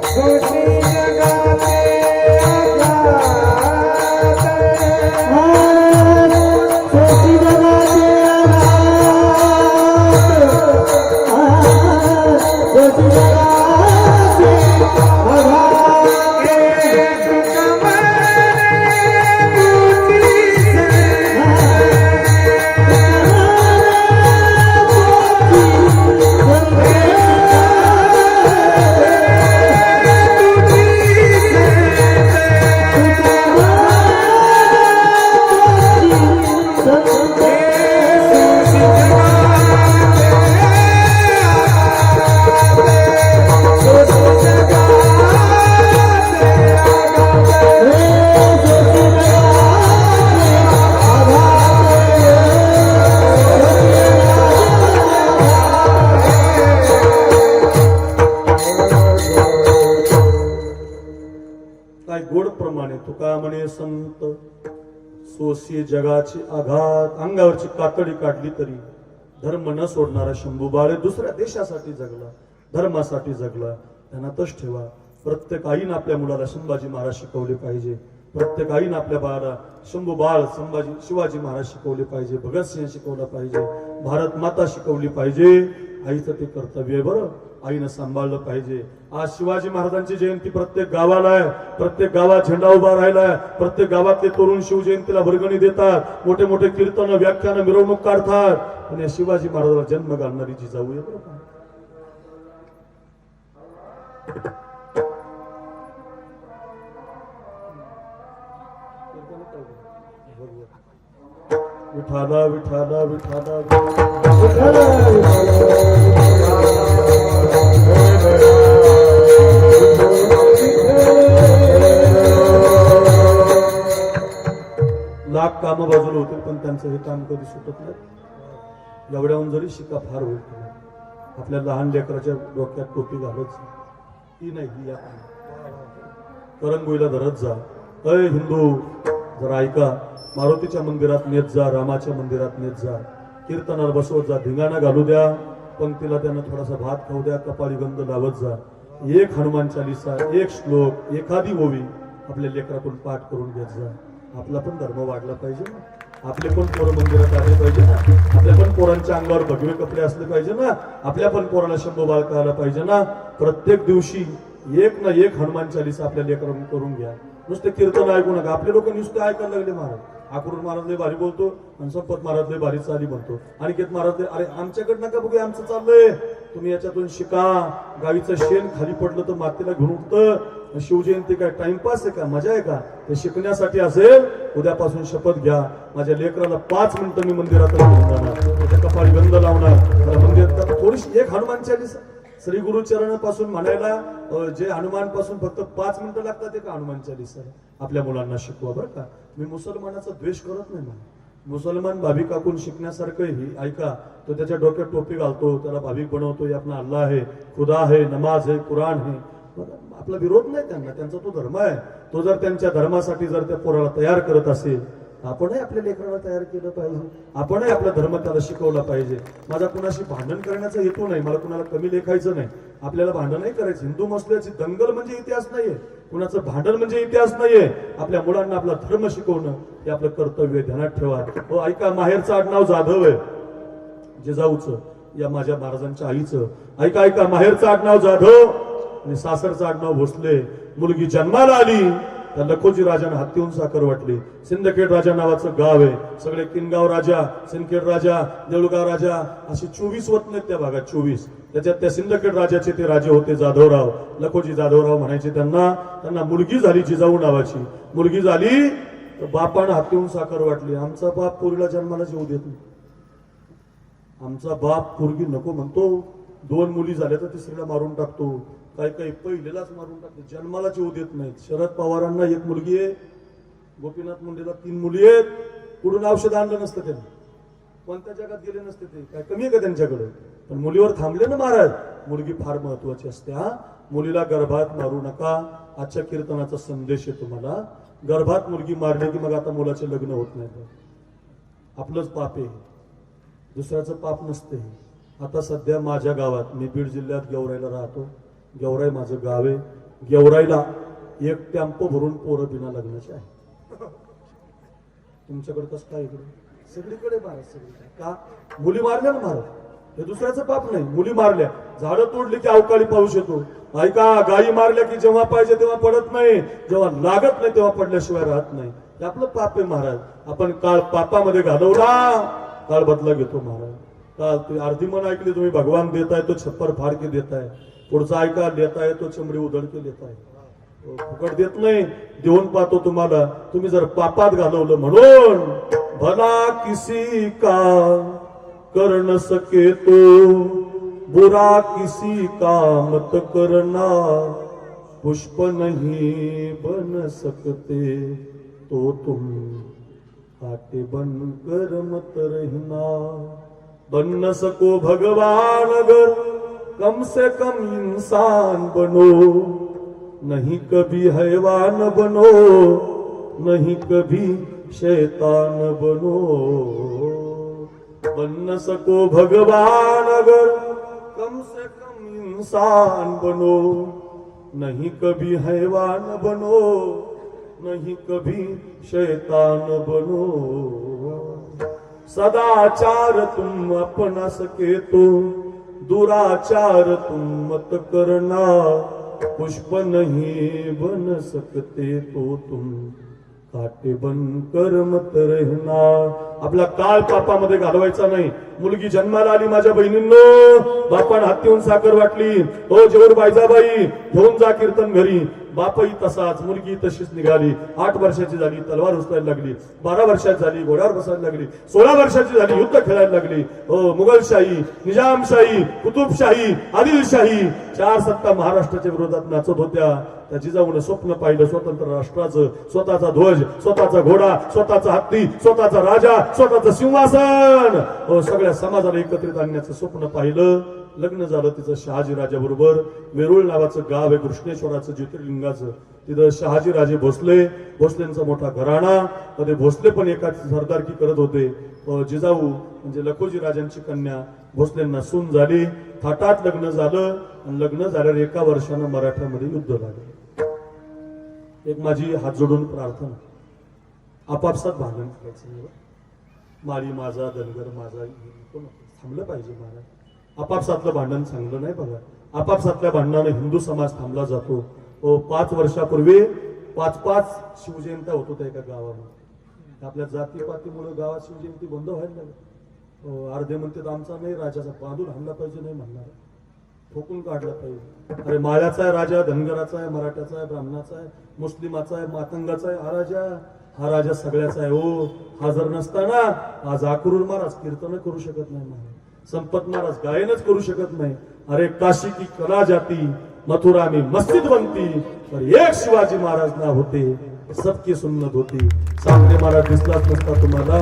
सोसी जगाचे तुका म्हणे संत, सोसी जगाचे आघात, अंगावरची कातडी काढली तरी धर्म न सोडणारा शंभूबाळ दुसऱ्या देशासाठी जगला, धर्मासाठी जगला. ध्यानातच ठेवा, प्रत्येक आईनं आपल्या मुलाला संभाजी महाराज शिकवले पाहिजे. प्रत्येक आईनं आपल्या बाळाला शंभू बाळ संभाजी शिवाजी महाराज शिकवले पाहिजे, भगतसिंह शिकवला पाहिजे, भारत माता शिकवली पाहिजे. आईचं ते कर्तव्य आहे बरं, आईनं सांभाळलं पाहिजे. आज शिवाजी महाराजांची जयंती प्रत्येक गावाला आहे, प्रत्येक गावात झेंडा उभा राहिलाय, प्रत्येक गावातले तरुण शिवजयंतीला वर्गणी देतात, मोठे मोठे कीर्तन व्याख्यान मिरवणूक काढतात. पण या शिवाजी महाराजाला जन्म घालणारी जिजाऊ आहे बरं का. विठाला विठाला विठाला लाख कामं बाजूला होतील पण त्यांचं हे काम कधी सुटत नाही. एवढ्याहून जरी शिका फार होईल. आपल्या लहान लेकराच्या डोक्यात टोपी घालत ती नाही ही या करंगोईला धरत जा. अय हिंदू जरा ऐका, मारुतीच्या मंदिरात नेत जा, रामाच्या मंदिरात नेत जा, कीर्तनाला बसवत जा, धिंगाणा घालू द्या, पंक्तीला त्यांना थोडासा भात खाऊ द्या, कपाळी गंध लावत जा. एक हनुमान चालीसा, एक श्लोक, एखादी ओवी आपल्या लेकरातून पाठ करून घेत जा. आपला पण धर्म वाढला पाहिजे ना, आपले पण पोरं मंदिरात आले पाहिजे ना, आपल्या पण पोरांच्या अंगावर भगवे कपडे असले पाहिजे ना, आपल्या पण पोराला शंभू बाळ कळायला पाहिजे ना. प्रत्येक दिवशी एक ना एक हनुमान चालीसा आपल्या लेकरातून करून घ्या. नुसते कीर्तन ऐकू नका. आपले लोक नुसते ऐकायला लागले महाराज. आकुरून महाराज लय भारी बोलतो आणि संपत महाराज लय भारी चाली म्हणतो. अनिकेत महाराज अरे आमच्याकडे नका बघू, आमचं चाललंय, तुम्ही याच्यातून शिका. गावीचं शेण खाली पडलं तर मातीला घेऊन उठतं. शिवजयंती काय टाइमपास आहे का, मजा आहे का? ते शिकण्यासाठी असेल. उद्यापासून शपथ घ्या, माझ्या लेकराला 5 मिनिटं मी मंदिरात घेऊन जाणार, त्याच्या कपाळी गंध लावणार, त्याला मंदिरात थोडीशी एक हनुमान चालीसा श्री गुरुचरणापासून म्हणायला जे हनुमान पासून फक्त 5 मिनिटं लागतात ते का हनुमान चालीसा आपल्या मुलांना शिकवा बरं का. मी मुसलमानाचा द्वेष करत नाही. मुसलमान भाविक काकून शिकण्यासारखं ही ऐका. तो त्याच्या डोक्यात टोपी घालतो, त्याला भाविक बनवतो, हे आपला अल्लाह आहे, खुदा आहे, नमाज आहे, कुराण आहे. आपला विरोध नाही त्यांना, त्यांचा तो धर्म आहे. तो जर त्यांच्या धर्मासाठी जर त्या पोराला तयार करत असेल, आपणही आपल्या लेकराला तयार केलं पाहिजे, आपणही आपला धर्म त्याला शिकवला पाहिजे. माझा कुणाशी भांडण करण्याचा हेतू नाही, मला कुणाला कमी लेखायचं नाही, आपल्याला भांडण नाही करायचं. हिंदू मुस्लिमची दंगल म्हणजे इतिहास नाहीये, कुणाचं भांडण म्हणजे इतिहास नाहीये. आपल्या मुलांना आपला धर्म शिकवणं हे आपलं कर्तव्य, ध्यानात ठेवा. हो ऐका, माहेरचं आडनाव जाधव आहे जिजाऊचं, या माझ्या महाराजांच्या आईचं. ऐका ऐका, माहेरचं आडनाव जाधव आणि सासरचं आडनाव भोसले. मुलगी जन्माला आली त्या लखोजी राजाने हत्तीहून साखर वाटली. सिंदखेड राजा नावाचं गाव आहे. सगळे किनगाव राजा, सिंदखेड राजा, देऊळगाव राजा असे 24 वतन आहेत त्या भागात, 24. त्याच्यात त्या सिंदखेड राजाचे ते राजे होते जाधवराव, लखोजी जाधवराव म्हणायचे त्यांना. त्यांना मुलगी झाली जिजाऊ नावाची. मुलगी झाली तर बापानं हत्तीहून साखर वाटली. आमचा बाप पोरीला जन्माला येऊ देत नाही. आमचा बाप पोरगी नको म्हणतो. 2 मुली झाल्या तर तिसरीला मारून टाकतो. काही काही पहिलेलाच मारून टाकतो, जन्मालाच येऊ देत नाहीत. शरद पवारांना 1 मुलगी आहे, गोपीनाथ मुंडेला 3 मुली आहेत. कुठून औषध आणलं नसतं त्यांनी, कोणत्या जगात गेले नसते ते, काय कमी आहे का त्यांच्याकडे? पण मुलीवर थांबले ना महाराज. मुलगी फार महत्वाची असते. हा, मुलीला गर्भात मारू नका. आजच्या कीर्तनाचा संदेश आहे तुम्हाला. गर्भात मुलगी मारली की मग आता मुलाचे लग्न होत नाही. आपलंच पाप आहे, दुसऱ्याचं पाप नसते. आता सध्या माझ्या गावात, मी बीड जिल्ह्यात गेवराईला राहतो, गेवराई माझं गाव आहे. गेवराईला 1 टेम्पो भरून पोरं बिना लग्नाचे आहे. तुमच्याकडे कसं काय? इकडे सगळीकडे महाराज, सगळीकडे का? मुली मारल्या ना महाराज, हे दुसऱ्याचं पाप नाही. मुली मारल्या, झाडं तोडली की अवकाळी पाऊस येतो. ऐका, गायी मारल्या की जेव्हा पाहिजे तेव्हा पडत नाही, जेव्हा लागत नाही तेव्हा पडल्याशिवाय राहत नाही. हे आपलं पाप आहे महाराज. आपण काळ पापामध्ये घालवला, काळ बदला घेतो महाराज. काल तुम्ही अर्धी मन ऐकली, तुम्ही भगवान देताय तो छप्पर फाडके देताय. पुढचा ऐका, देताय तो चमडी उधळके देताय. फुकट देत नाही, देऊन पाहतो तुम्हाला. तुम्ही जर पापात घालवलं म्हणून भला किसी का कर न सके तो, बुरा किसी का मत करना, पुष्प नहीं बन सकते तो तुम काटे बन कर मत रहना. बन न सको भगवान अगर कम से कम इंसान बनो, नहीं कभी हैवान बनो, नहीं कभी शैतान बनो. बन न सको भगवान अगर कम से कम इंसान बनो, नहीं कभी हैवान बनो, नहीं कभी शैतान बनो। सदाचार तुम अपना सके तो दुराचार तुम मत करना। पुष्प नहीं बन सकते तो तुम काटे बनकर मत रहना। आपला काळ पापामध्ये घालवायचा नाही। मुलगी जन्माला आली माझ्या बहिणींनो, बापान हातीहून साखर वाटली, हो जेवढ बायजाबाई घेऊन जा कीर्तन घरी। बापही तसाच, मुलगी तशीच निघाली। 8 वर्षाची झाली, तलवार उचलायला लागली। 12 वर्षाची झाली, घोड्यावर बसायला लागली। 16 वर्षाची झाली, युद्ध खेळायला लागली। हो, मुघलशाही, निजामशाही, कुतुबशाही, आदिलशाही 4 सत्ता महाराष्ट्राच्या विरोधात नाचत होत्या। त्या जिजाऊने स्वप्न पाहिलं स्वतंत्र राष्ट्राचं, स्वतःचा ध्वज, स्वतःचा घोडा, स्वतःचा हत्ती, स्वतःचा राजा, स्वतःचं सिंहासन, हो सगळ्या समाजाला एकत्रित आणण्याचं स्वप्न पाहिलं। लग्न झालं तिचं शहाजी राजाबरोबर। वेरूळ नावाचं गाव आहे कृष्णेश्वराचं ज्योतिर्लिंगाचं, तिथं शहाजी राजे भोसले, भोसलेंचा मोठा घराणा, मध्ये भोसले पण एका सरदारकी करत होते। जिजाऊ म्हणजे लखोजी राजांची कन्या भोसलेंना सून झाली। थाटात लग्न झालं आणि लग्न झाल्यावर 1 वर्षानं मराठ्यामध्ये युद्ध लागलं। एक माझी हात जोडून प्रार्थना, आपापसात भांडण करायचं नाही। माळी माझा, धनगर माझा, थांबलं पाहिजे महाराज। आपापसातलं भांडण चांगलं नाही बघा। आपापसातल्या भांडणाने हिंदू समाज थांबला जातो। 5 वर्षापूर्वी 5 शिवजयंत्या होत होत्या एका गावामध्ये। आपल्या जातीपातीमुळे गावात शिवजयंती बंद व्हायला लागली। अर्धे म्हणते आमचा नाही राजाचा, बांधून आणला पाहिजे नाही म्हणणार, ठोकून काढला पाहिजे। अरे माळ्याचा आहे राजा, धनगराचा आहे, मराठ्याचा आहे, ब्राह्मणाचा आहे, मुस्लिमाचा आहे, मातंगाचा आहे, हा राजा सगळ्याचा आहे। हो, हा जर नसताना आज आकुरून महाराज कीर्तन करू शकत नाही महाराज, संपत महाराज गायनच करू शकत नाही। अरे काशी की कला जाती, मथुरा में मस्जिद बनती, पर एक शिवाजी महाराज ना होते, सबकी सुन्नत होती। सामने महाराज दिसलाच नसता तुम्हाला।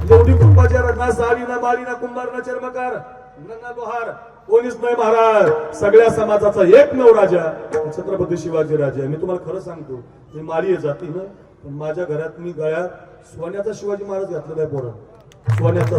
एवढी कृपा जरा ना साली ना माली ना कुंभार ना चर्मकार ना लोहार कोणीच नाही महाराज। सगळ्या समाजाचा एकमेव राजा छत्रपती शिवाजी राजा आहे। मी तुम्हाला खरं सांगतो, मी माली जाती ना, पण माझ्या घरात मी गळ्यात सोन्याचा शिवाजी महाराज घातलेला आहे पोरा, सोन्याचा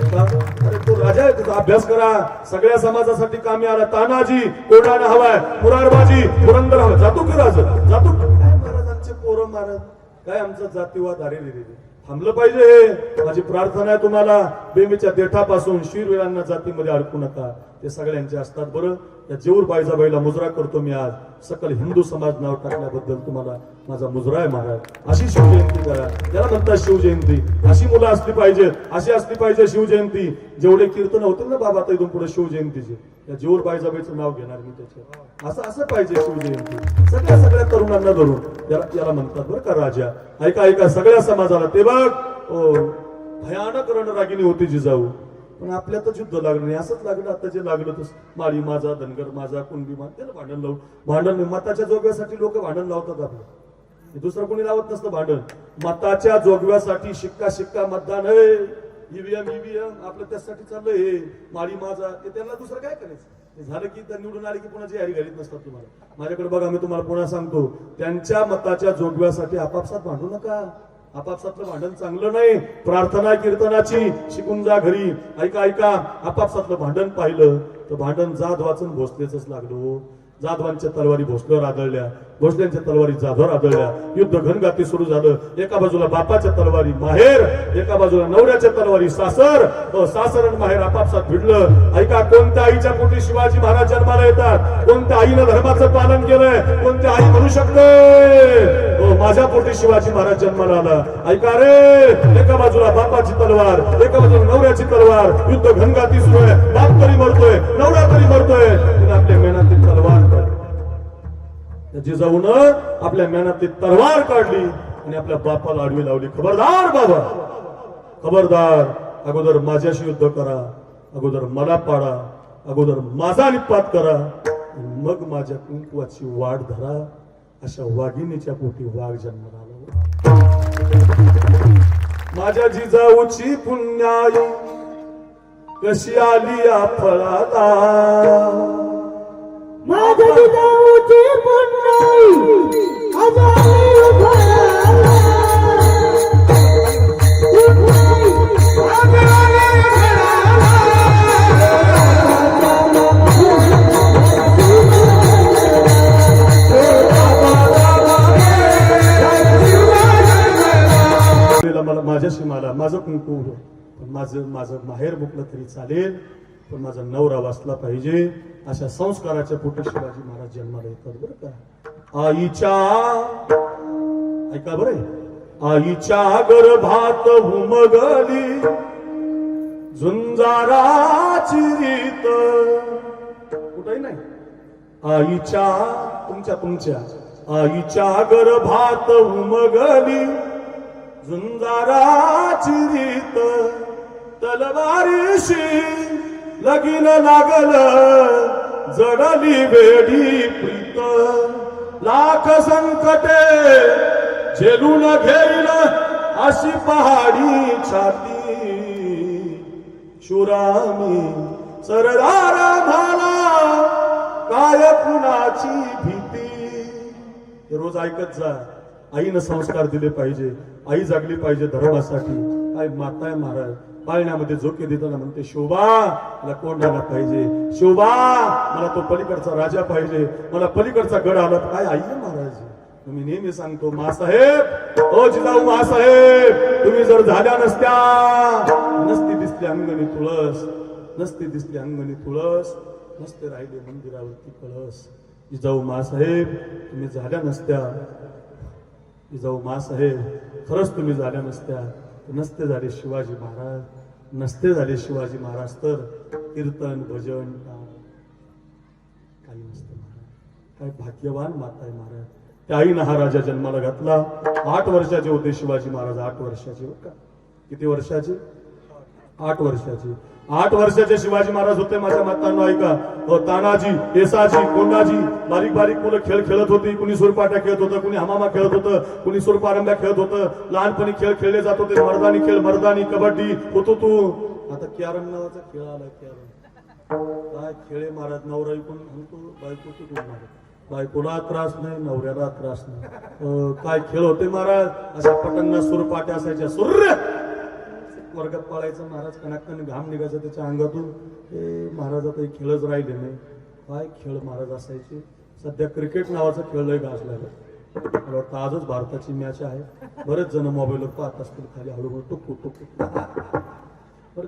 का? अरे तो राजा आहे, तुझा अभ्यास करा। सगळ्या समाजासाठी कामी आला। तानाजी कोडाना हवाय, मुरारबाजी पुरंदर हवाय, जातो की राजा जातो काय महाराजांचे पोरं महाराज, काय आमचा जातीवाद अरे रे थांबलं पाहिजे। माझी प्रार्थना आहे तुम्हाला, बेमीच्या देठापासून शूरवीरांना जातीमध्ये अडकू नका, ते सगळ्यांचे असतात। बरं, त्या जेऊर बायजाबाईला मुजरा करतो मी आज। सकल हिंदू समाज नाव टाकल्याबद्दल तुम्हाला माझा मुजरा आहे महाराज। अशी शिवजयंती करा, त्याला म्हणतात शिवजयंती। अशी मुलं असली पाहिजेत, अशी असली पाहिजे शिवजयंती। जेवढे कीर्तन होतील ना बाबा आता इथून पुढे शिवजयंतीचे, त्या जेऊर बायजाबाईचं नाव घेणार मी त्याच्यात। असं पाहिजे शिवजयंती, सगळ्या तरुणांना धरून याला म्हणतात बरं का राजा। ऐका सगळ्या समाजाला, ते बघ भयानक रणरागिणी होती जिजाऊ, पण आपल्यातच युद्ध लागलं नाही। असंच लागलं आता जे लागलं तस, माळी माझा, धनगर माझा, कुणबी माझा, त्याला भांडण लावून भांडण मताच्या जोगव्यासाठी लोक भांडण लावतात आपलं, दुसरं कोणी लावत नसतं भांडण। मताच्या जोगव्यासाठी शिक्का मतदान आहे, ईव्हीएम आपलं त्यासाठी चाललंय हे माळी माझा, ते त्यांना दुसरं काय करायचं। झालं की त्या निवडून आले की पुन्हा जे हरी घालीत नसतात तुम्हाला। माझ्याकडे बघा, मी तुम्हाला पुन्हा सांगतो, त्यांच्या मताच्या जोगव्यासाठी आपापसात भांडू नका। आपापसातलं भांडण चांगलं नाही। प्रार्थना कीर्तनाची शिकून जा घरी। ऐका आपापसातलं भांडण पाहिलं तर भांडण जात वाचून भोसलेच लागलो। जाधवांच्या तलवारी भोसल्यावर आदळल्या, भोसल्यांच्या तलवारी जाधवर आदळल्या। युद्ध घनघाती सुरू झालं। एका बाजूला बापाच्या तलवारी माहेर, एका बाजूला नवऱ्याच्या तलवारी सासर, सासर आणि माहेर आपापसात भिडलं। ऐका, कोणत्या आईच्या पोटी शिवाजी महाराज जन्माला येतात? कोणत्या आईनं धर्माचं पालन केलंय? कोणत्या आई म्हणू शकते माझ्या पोटी शिवाजी महाराज जन्माला आला? ऐका रे, एका बाजूला बापाची तलवार, एका बाजूला नवऱ्याची तलवार। युद्ध घनघाती सुरू आहे। बाप तरी मरतोय, नवरा तरी मरतोय, तिने आपल्या मेहनतीत तलवार जिजाऊन आपल्या मेहनतीत तलवार काढली आणि आपल्या बापाला आडवी लावली। खबरदार बाबा, खबरदार, अगोदर माझ्याशी युद्ध करा, अगोदर मला पाडा, अगोदर माझा निपात करा, मग माझ्या कुंकवाची वाट धरा। अशा वाघिणीच्या पोटी वाघ जन्माला आला। माझ्या जिजाऊची पुण्याई कशी आली या फळाला, माझ्या जिजाऊची पुण्याई आज आली फळाला, पुण्याई आज आली फळाला। Oh, माझं कुंकू उडो, पण माझं माहेर मुकलं तरी चालेल, पण माझा नवरा वाचला पाहिजे. अशा संस्काराच्या पोटी शिवाजी महाराज जन्माला येतात बरं का. आईच्या ऐका बरं, आईच्या गर्भात उमगली झुंजाराची रीत. कुठंही नाही. आईच्या तुमच्या आईच्या गर्भात उमगली झुंजाराची रीत. तलवारीशी लगीन लागल जडली वेडी प्रीत. लाख संकटे झेलून घेईल अशी पहाडी छाती. शुरामी सरदार झाला काय कुणाची भीती. हे रोज ऐकत जा. आईनं संस्कार दिले पाहिजे, आई जागली पाहिजे धर्मासाठी. काय माता आहे महाराज, पाळण्यामध्ये झोके देताना म्हणते शोभा मला कोण आला पाहिजे, शोभा मला तो पलीकडचा राजा पाहिजे, मला पलीकडचा गड आला. काय आई आहे महाराज. मी नेहमी सांगतो मासाहेब, ओ जिजाऊ मासाहेब, तुम्ही जर झाल्या नसती दिसली अंगणी तुळस, नसती दिसली अंगणी तुळस, नसते राहिले मंदिरावरती कळस. जिजाऊ मासाहेब तुम्ही झाल्या नसत्या, जिजाऊ मासाहेब खरंच तुम्ही झाल्या नसत्या, नसते झाले शिवाजी महाराज, नसते झाले शिवाजी महाराज तर कीर्तन भजन काही नसतं महाराज. काय भाग्यवान माता आहे महाराज. त्या आईनं हा राजा जन्माला घातला. 8 वर्षाचे होते शिवाजी महाराज, 8 वर्षाचे का किती वर्षाचे, 8 वर्षाचे. 8 वर्षाचे शिवाजी महाराज होते. माझ्या मातांना ऐका, तानाजी, येसाजी, कोंडाजी बारीक बारीक मुलं खेळ खेळत होती. कुणी सुरपाट्या खेळत होतं, कुणी हमामा खेळत होतं, कुणी सुरपारंब्या खेळत होतं. लहानपणी खेळ खेळले जात होते. मर्दानी खेळ, मर्दानी कबड्डी होतो तू. आता कॅरम नावाचा खेळ आला. कॅरम काय खेळे महाराज. नवरा ऐकून म्हणतो बायको कुठून मारत, बायकोला त्रास नाही, नवऱ्याला त्रास नाही. काय खेळ होते महाराज. अशा पटंना सुरपाट्या असायच्या. सुर्र वर्गात पाळायचं महाराज. कणाकण घाम निघायचा त्याच्या अंगातून. हे महाराज आता खेळच राहिले नाही. काय खेळ महाराज असायचे. सध्या क्रिकेट नावाचा खेळ लय गाजलाय. मला वाटतं आजच भारताची मॅच आहे. बरेच जण मोबाईलवर पाहत असतील खाली हळूहळू टुकू टुकू. बरं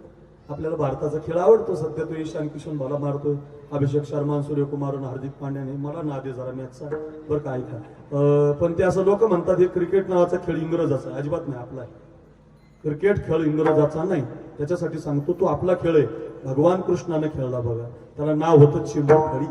आपल्याला भारताचा खेळ आवडतो. सध्या तो ईशान किशन भला मारतोय, अभिषेक शर्मा, सूर्यकुमार, हार्दिक पांड्याने. मला नादे जरा मॅचचा बरं का ऐका. पण ते असं लोक म्हणतात हे क्रिकेट नावाचा खेळ इंग्रजाचा. अजिबात नाही, आपला आहे. क्रिकेट खेळ इंग्रजाचा नाही. त्याच्यासाठी सांगतो तो आपला खेळ आहे. भगवान कृष्णाने खेळला बघा. त्याला नाव होतं चिंबू खडी.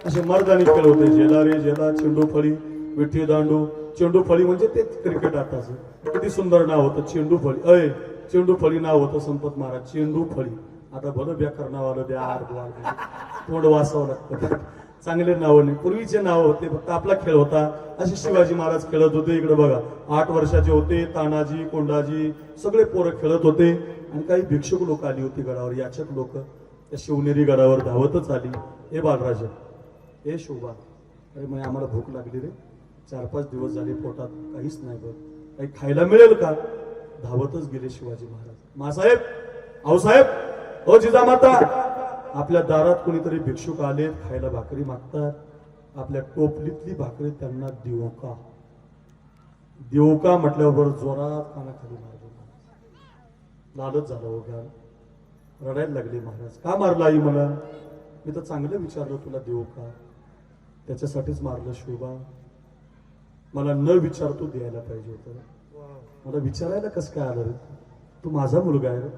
असे मर्दानी खेळ होते. झेला रे झेला, चेंडू फळी, विठी दांडू. चेंडू फळी म्हणजे ते क्रिकेट आताच. किती सुंदर नाव होतं चेंडू फळी. चेंडू फळी नाव होतं संपत महाराज. चेंडू फळी. आता भलं बेकार नाव आलं. तोंड वाचावं लागतं. चांगले नाव नाही, पूर्वीचे नाव होते, फक्त आपला खेळ होता. असे शिवाजी महाराज खेळत होते. इकडे बघा 8 वर्षाचे होते, तानाजी कोंडाजी सगळे पोरं खेळत होते. आणि काही भिक्षुक लोक आली होती गडावर, याचक लोक त्या शिवनेरी गडावर धावतच आली. ए बालराजा, ए शोभा, अरे म्हणे आम्हाला भूक लागली रे, 4-5 दिवस झाले पोटात काहीच नाही बघ, काही खायला मिळेल का? धावतच गेले शिवाजी महाराज. मासाहेब, आऊसाहेब, ओ जिजामाता, आपल्या दारात कोणीतरी भिक्षुक आले, खायला भाकरी मागतात. आपल्या टोपलीतली भाकरी त्यांना देऊ का? देऊ का म्हटल्यावर जोरात कानाखाली मारले. लालच झालं हो गाल, रडायला लागले महाराज. का मारला आई मला? मी तर चांगलं विचारलं तुला देऊ का? त्याच्यासाठीच मारलं शोभा, मला न विचारतो द्यायला पाहिजे होतं. मला विचारायला कसं काय आलं रे? तू माझा मुलगा आहे रे.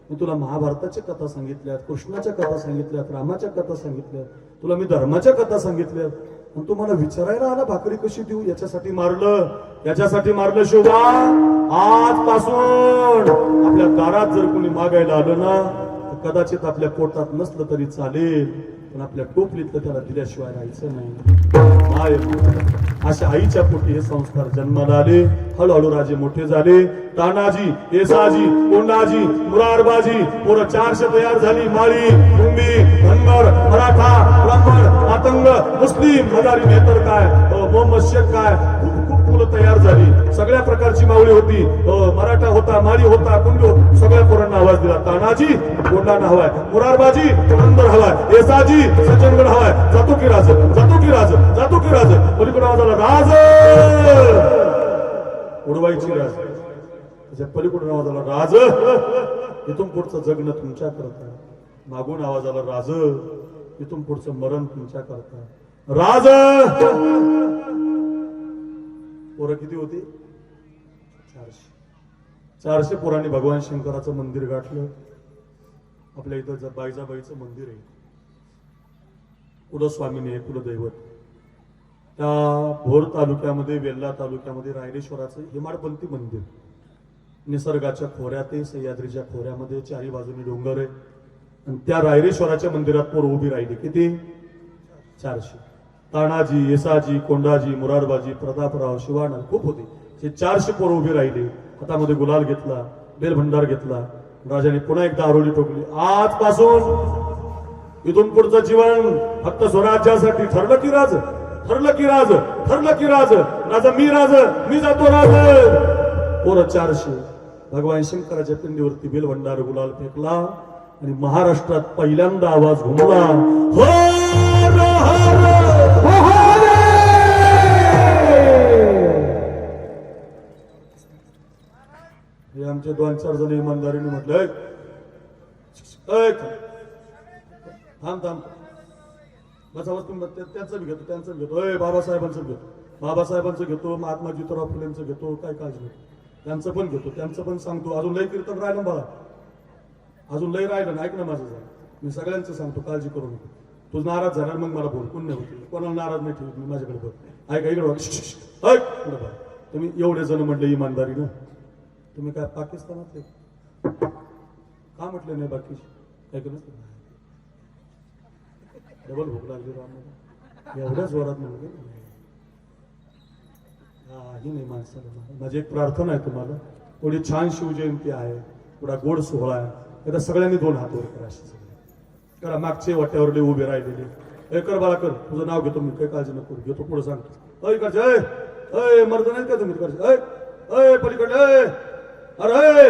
मी तुला महाभारताच्या कथा सांगितल्यात, कृष्णाच्या कथा सांगितल्यात, रामाच्या कथा सांगितल्यात, तुला मी धर्माच्या कथा सांगितल्यात, आणि तू मला विचारायला आला भाकरी कशी देऊ? याच्यासाठी मारलं, याच्यासाठी मारलं शोभा. आजपासून आपल्या दारात जर कोणी मागायला आलं ना, तर कदाचित आपल्या पोटात नसलं तरी चालेल, पण आपल्या टोपलीतलं त्याला दिल्याशिवाय राहायचं नाही. अशा आईच्या पोटी हे संस्कार जन्माला आले. हळूहळू राजे मोठे झाले. तानाजी, येसाजी, कोंडाजी, मुरारबाजी, पोरं 400 तयार झाली. माळी, कुंभी, धनगर, मराठा, ब्राह्मण, मातंग, मुस्लिम, हजारी मेहतर काय, मोहम्मद शेख काय, खूप मुलं तयार झाली. सगळ्या प्रकारची मावळी होती. मराठा होता, माळी होता, कुंभी होता, सगळ्या पोरांना आवाज दिला. तानाजी, कोंडाना हवाय, मुरारबाजी, पुरंदर हवाय, येसाजी, सज्जनगड हवाय. जातो की राज, जातो की राज, जातो की राज. पलीकडे आवाज आला, राज उडवायची राज. त्याच्या पलीकडून आवाज आला, राज इथून पुढचं जगणं तुमच्या करता. मागून आवाज आला, राज इथून पुढचं मरण तुमच्या करता. राज. पोरं किती होती? 400 पोरांनी भगवान शंकराचं मंदिर गाठलं. आपल्या इथं बाईजाबाईचं मंदिर आहे, कुलस्वामिनी आहे, कुलदैवत. त्या भोर तालुक्यामध्ये, वेल्हा तालुक्यामध्ये रायरेश्वराचं हेमाडपंथी मंदिर. निसर्गाच्या खोऱ्यात आहे, सह्याद्रीच्या खोऱ्यामध्ये, चारी बाजूनी डोंगर आहे. आणि त्या रायरेश्वराच्या मंदिरात पोरं उभी राहिली. किती? 400. तानाजी, येसाजी, कोंडाजी, मुरारबाजी, प्रतापराव, शिवानंद खूप होते. हे 400 पोरं उभी राहिली. हातामध्ये गुलाल घेतला, बेलभंडार घेतला. राजाने पुन्हा एकदा आरोळी ठोकली. आजपासून इथून पुढचं जीवन फक्त स्वराज्यासाठी. ठरलं की राज, ठरलं की राज, ठरलं की राज. राजा मी राज, मी जातो राज. पोरं 400 भगवान शंकराच्या पिंडीवरती बेलभंडार गुलाल फेकला आणि महाराष्ट्रात पहिल्यांदा आवाज घुमला, हर हर हे आमचे 2-4 जण इमानदारीने म्हटलं, थांब थांब बसावं तुम्ही. त्यांचं बी घेतो, त्यांचं घेतो, बाबासाहेबांचं घेतो, बाबासाहेबांचं घेतो, महात्मा ज्योतिराव फुलेंचं घेतो, काय काळजी नाही, त्यांचं पण घेतो, त्यांचं पण सांगतो. अजून लय कीर्तन राहिलं बाळा, अजून लय राहिलं ना. ऐक ना माझं जरा, मी सगळ्यांचं सांगतो, काळजी करू नको. तू नाराज झाला मग मला बोल, पुण्य होते. कोणाला नाराज नाही ठेवत मी, माझ्याकडे बोल. ऐका इकडे बघ, तुम्ही एवढे जण म्हटले इमानदारीनं, तुम्ही काय पाकिस्तानातले का म्हटले नाही? बाकी ऐकलं डबल भूक लागली राम, एवढ्या जोरात म्हणले ही नाही माणसाला. माझी एक प्रार्थना आहे तुम्हाला, थोडी छान शिवजयंती आहे, थोडा गोड सोहळा आहे, आता सगळ्यांनी 2 हात वर करा. अशी करा. मागचे वाट्यावर उभे राहिलेले, कर बाळा कर, तुझं नाव घेतो मी, काही काळजी नको घेतो, पुढे सांगतो. इकडचे मर्द नाहीत का तुम्ही? तिकडचे पलीकडे, अरे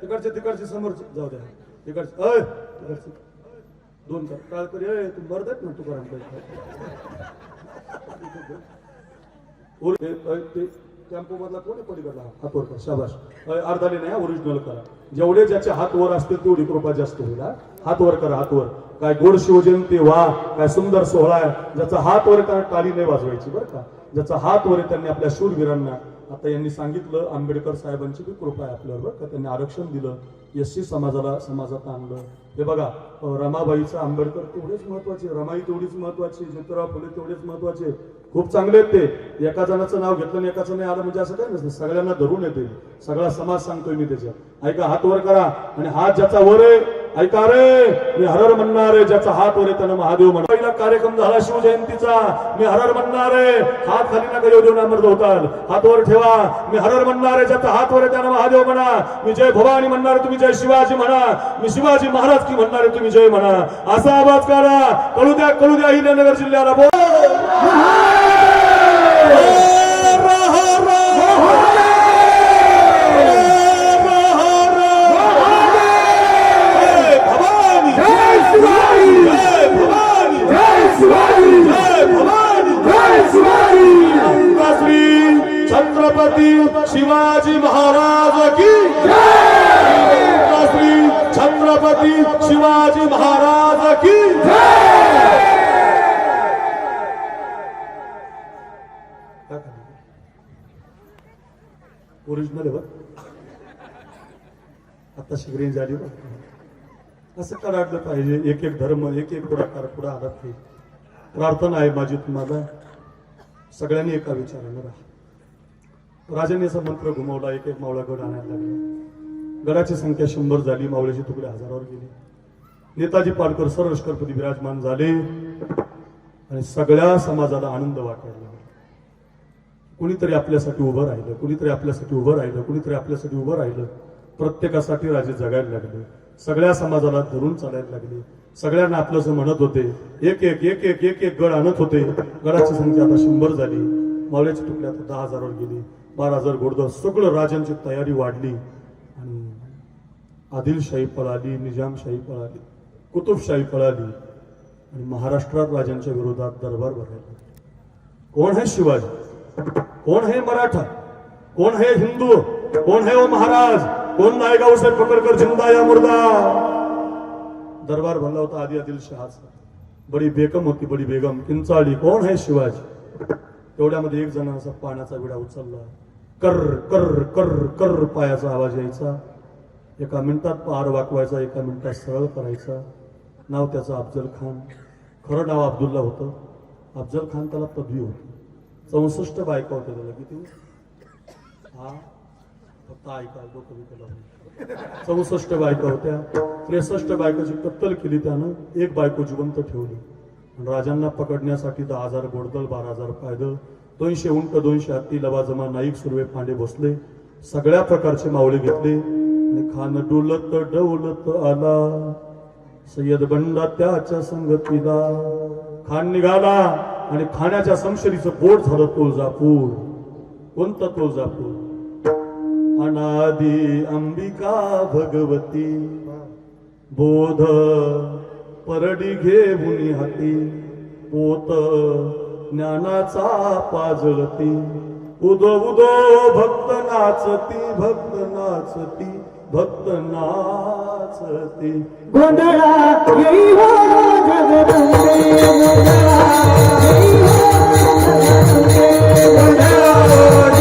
तिकडचे समोरचे जाऊ द्या, तिकडचे तिकडचे 2 काळ कर. तू मर्द आहेत ना, तू टेम्पो मधला कोणी पलीकडला हात वर कर, शाबाश. अर्धाने नाही, ओरिजिनल करा. जेवढे ज्याचे हात वर असतील तेवढी कृपा जास्त होईल. हात वर करा, हात वर. काय गोड शिवजयंती, वा काय सुंदर सोहळा आहे. ज्याचा हात वर आहे टाळी नाही वाजवायची बरं का. ज्याचा हात वर आहे त्यांनी आपल्या शूरवीरांना, आता यांनी सांगितलं आंबेडकर साहेबांची बी कृपा आहे आपल्यावर बरं का, त्यांनी आरक्षण दिलं, एससी समाजात आणलं. हे बघा, रमाबाईचं आंबेडकर तेवढेच महत्वाचे, रमाई तेवढीच महत्वाची, ज्योतिराव फुले तेवढेच महत्वाचे. खूप चांगले आहेत ते. एका जणाचं नाव घेतलं आणि एकाचं नाही आलं म्हणजे असं काय नसतं, सगळ्यांना धरून येते. सगळा समाज सांगतोय मी त्याच्यात. ऐका, हात वर करा आणि हात ज्याचा वर आहे ऐका रे, मी हरर म्हणणारे ज्याचा हात वर आहे त्यानं महादेव म्हणा. पहिला कार्यक्रम झाला शिवजयंतीचा, मी हरर म्हणणारे, हात खाली नका येऊ देऊ नामर्द होतात, हात वर ठेवा. मी हरर म्हणणारे ज्याचा हात वर आहे त्यानं महादेव म्हणा. मी जय भवानी म्हणणारे तुम्ही जय शिवाजी म्हणा. मी शिवाजी महाराज की म्हणणारे तुम्ही जय म्हणा. असा आवाज करा. कळू द्या हिंदनगर जिल्ह्याला. बोल छत्रपती शिवाजी महाराज की जय. श्री छत्रपती शिवाजी महाराज की जय. ओरिजिनल आहे बघ, आता शिगरेंज झाली बघ. असं करायला पाहिजे. एक एक धर्म, एक एक पुढाकार पुढे आला पाहिजे. प्रार्थना आहे माझी तुम्हाला, सगळ्यांनी एका विचारानं राहा. राजाने असा मंत्र घुमवला, एक एक मावळा गड आणायला लागला. गडाची संख्या 100 झाली, मावळ्याचे तुकडे हजारावर गेले. नेताजी पालकर सरलष्करपती विराजमान झाले आणि सगळ्या समाजाला आनंद वाटायला लागला. कुणीतरी आपल्यासाठी उभं राहिलं, कुणीतरी आपल्यासाठी उभं राहिलं, कुणीतरी आपल्यासाठी उभं राहिलं. प्रत्येकासाठी राजे जगायला लागले, सगळ्या समाजाला धरून चालायला लागले. सगळ्यांना आपलंसं म्हणत होते. एक एक एक एक एक एक गड आणत होते. गडाची संख्या आता 100 झाली, मावळ्याचे तुकडे आता 10,000वर गेले. 12,000 घोडदळ, सगळं राजांची तयारी वाढली आणि आदिलशाही पळाली, निजामशाही पळाली, कुतुबशाही पळाली आणि महाराष्ट्रात राजांच्या विरोधात दरबार भरायला. कोण है शिवाजी, कोण है मराठा, कोण है हिंदू, कोण है वो महाराज, कोण नायगाव से पकडकर जिंदा या मुर्दा. दरबार भरला होता आदिलशहाचा. बडी बेगम होती, बडी बेगम किंचाळली, कोण है शिवाजी. तेवढ्यामध्ये एक जण असा पाण्याचा विडा उचलला. कर कर कर कर पायाचा आवाज यायचा. एका मिनिटात पार वाकवायचा, एका मिनिटात सरळ करायचा. नाव त्याचं अफजल खान. खरं नाव अब्दुल्ला होतं. अफजल खान त्याला पदवी होती. 64 बायका होत्या त्याला. किती? हा फक्त ऐका, डोकं बिकं लावून 64 बायका होत्या. 63 बायकाची कत्तल केली त्यानं. एक बायको जिवंत ठेवली. राजांना पकडण्यासाठी 10,000 घोडदळ, 12,000 पायदळ, 200 उंट, 200 हत्ती, लवाजमा, नाईक, सुर्वे, पांडे बसले. सगळ्या प्रकारचे मावळे घेतले आणि खान डुलत डौलत आला. सय्यद बंडा त्याच्या संगतीला. खान निघाला आणि खाण्याच्या समशरीचं पोट झालं तुळजापूर. कोणतं तुळजापूर? अनादी अंबिका भगवती, बोध परडी घेऊन हाती, पोत ज्ञानाचा पाजळती. उदो उदो भक्त नाचती, भक्त नाचती, भक्त नाचती. गोंधळा येई हो जगदंबे, गोंधळा येई हो जगदंबे, गोंधळा येई हो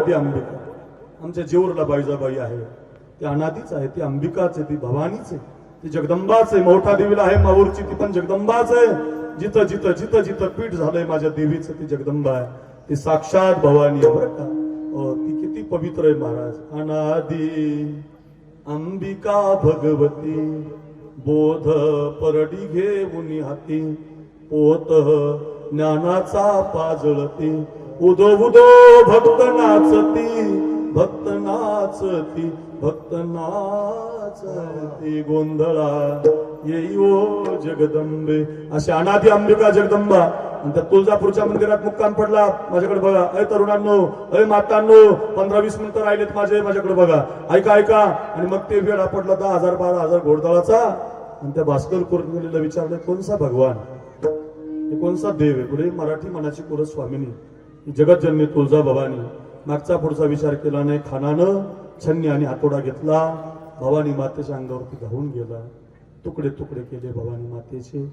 अंबिका. आमच्या जेऊरला बाईजाबाई आहे, ती अनादीच आहे, ती अंबिकाच आहे, ती भवानीच आहे, ती जगदंबाच आहे. मोठा देवीला आहे माहूरची, ती पण जगदंबाच आहे. जिथं जिथं जिथं जिथं पीठ झालंय माझ्या देवीचं, ती जगदंबा आहे, ती साक्षात भवानी आहे बरं का. ती किती पवित्र आहे महाराज. अनादी अंबिका भगवती, बोध परडी घेऊन हाती, पोत ज्ञानाचा पाजळती. उदो उदो भक्त नाचती, भक्त नाचती, भक्त नाचती. गोंधळा येई ओ जगदंबे. अशी अनादी अंबिका जगदंबा. आणि त्या तुळजापूरच्या मंदिरात मुक्काम पडला. माझ्याकडे बघा. अय तरुणांनो, अय मातांनो, 15-20 मिनिटं राहिलेत माझ्याकडे बघा. ऐका ऐका. आणि मग ते वेळ पडला 10,000 12,000 घोडदळाचा. आणि त्या भास्कर कोरलेला विचारलं, कोणसा भगवान, कोणसा देव आहे? पुढे मराठी मनाची कुलस्वामिनी, जगतजननी तुळजा भवानी. मागचा पुढचा विचार केला नाही. खानानं छन्नी आणि हातोडा घेतला भवानी मातेच्या अंगावरती धावून गेला. तुकडे तुकडे केले भवानी मातेचे,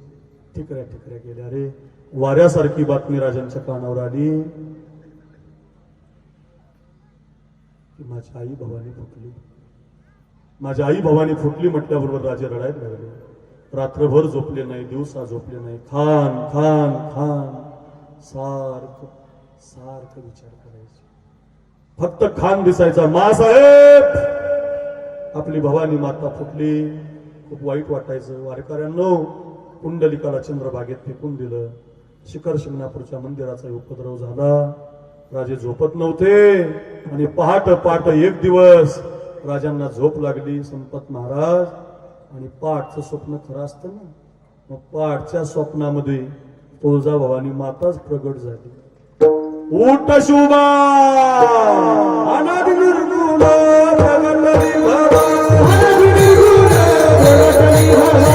ठिकऱ्या ठिकऱ्या केल्या. रे वाऱ्यासारखी बातमी राजांच्या कानावर आली की माझी आई भवानी फुटली. माझी आई भवानी फुटली म्हटल्याबरोबर राजे रडायला लागले. रात्रभर झोपले नाही, दिवसा झोपले नाही. खान खान खान सारखं सारखं विचार करायचे. फक्त खान दिसायचा. मासाहेब आपली भवानी माता फुटली. खूप वाईट वाटायचं. वारकऱ्यांनो, कुंडलिकाला चंद्रभागेत फेकून दिलं. शिखर शिंगणापूरच्या मंदिराचा उपद्रव झाला. राजे झोपत नव्हते आणि पहाट एक दिवस राजांना झोप लागली. संपत महाराज आणि पहाटचं स्वप्न खरं असतं ना, मग पहाटच्या स्वप्नामध्ये तुळजाभवानी माताच प्रगट झाली. उठ शुभा अनादि निर्गुण प्रगटली भवा. अनादि निर्गुण प्रगटली भवा.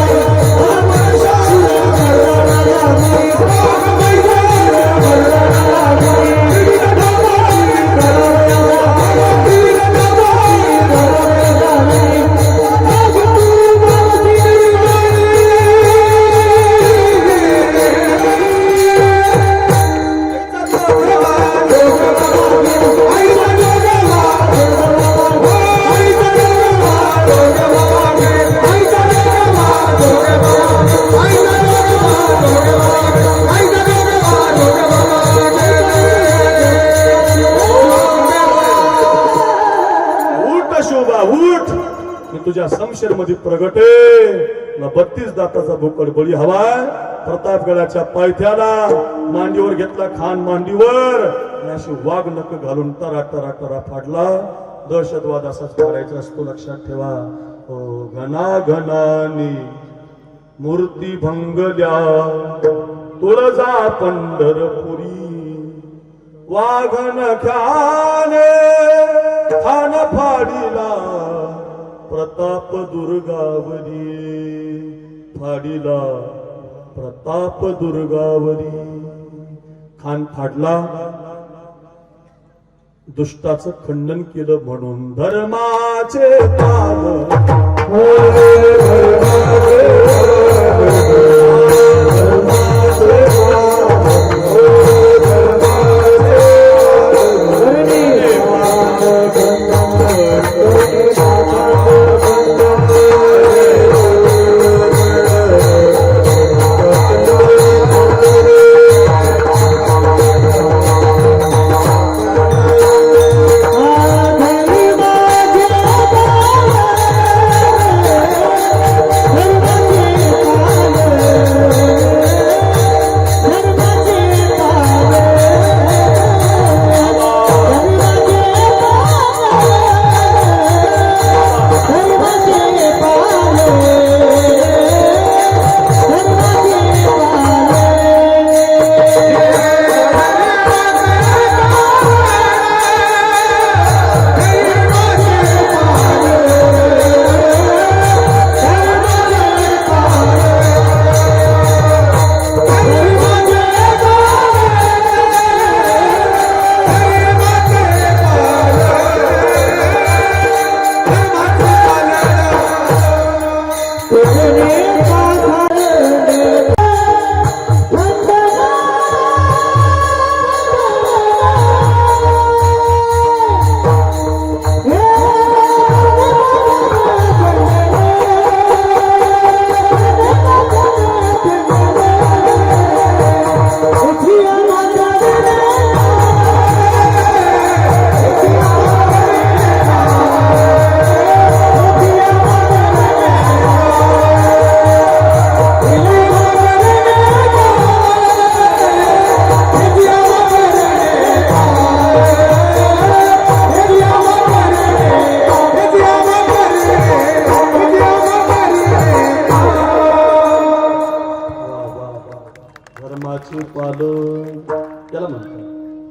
तुझ्या शमशेर मध्ये प्रगटे. 32 दाताचा बोकड बळी हवाय. प्रतापगडाच्या पायथ्याला मांडीवर घेतला खान मांडीवर आणि अशी वाघ नक घालून टरा टरा टरा फाडला. दहशतवाद असाच करायचा असतो, लक्षात ठेवा. घना घनानी मूर्ती भंगल्या तुळजा पंढरपुरी. वाघन ख्याने खान फाडीला प्रताप दुर्गावरी. फाडीला प्रताप दुर्गावरी. खान फाडला. दुष्टाचं खंडन केलं म्हणून धर्माचे पालन.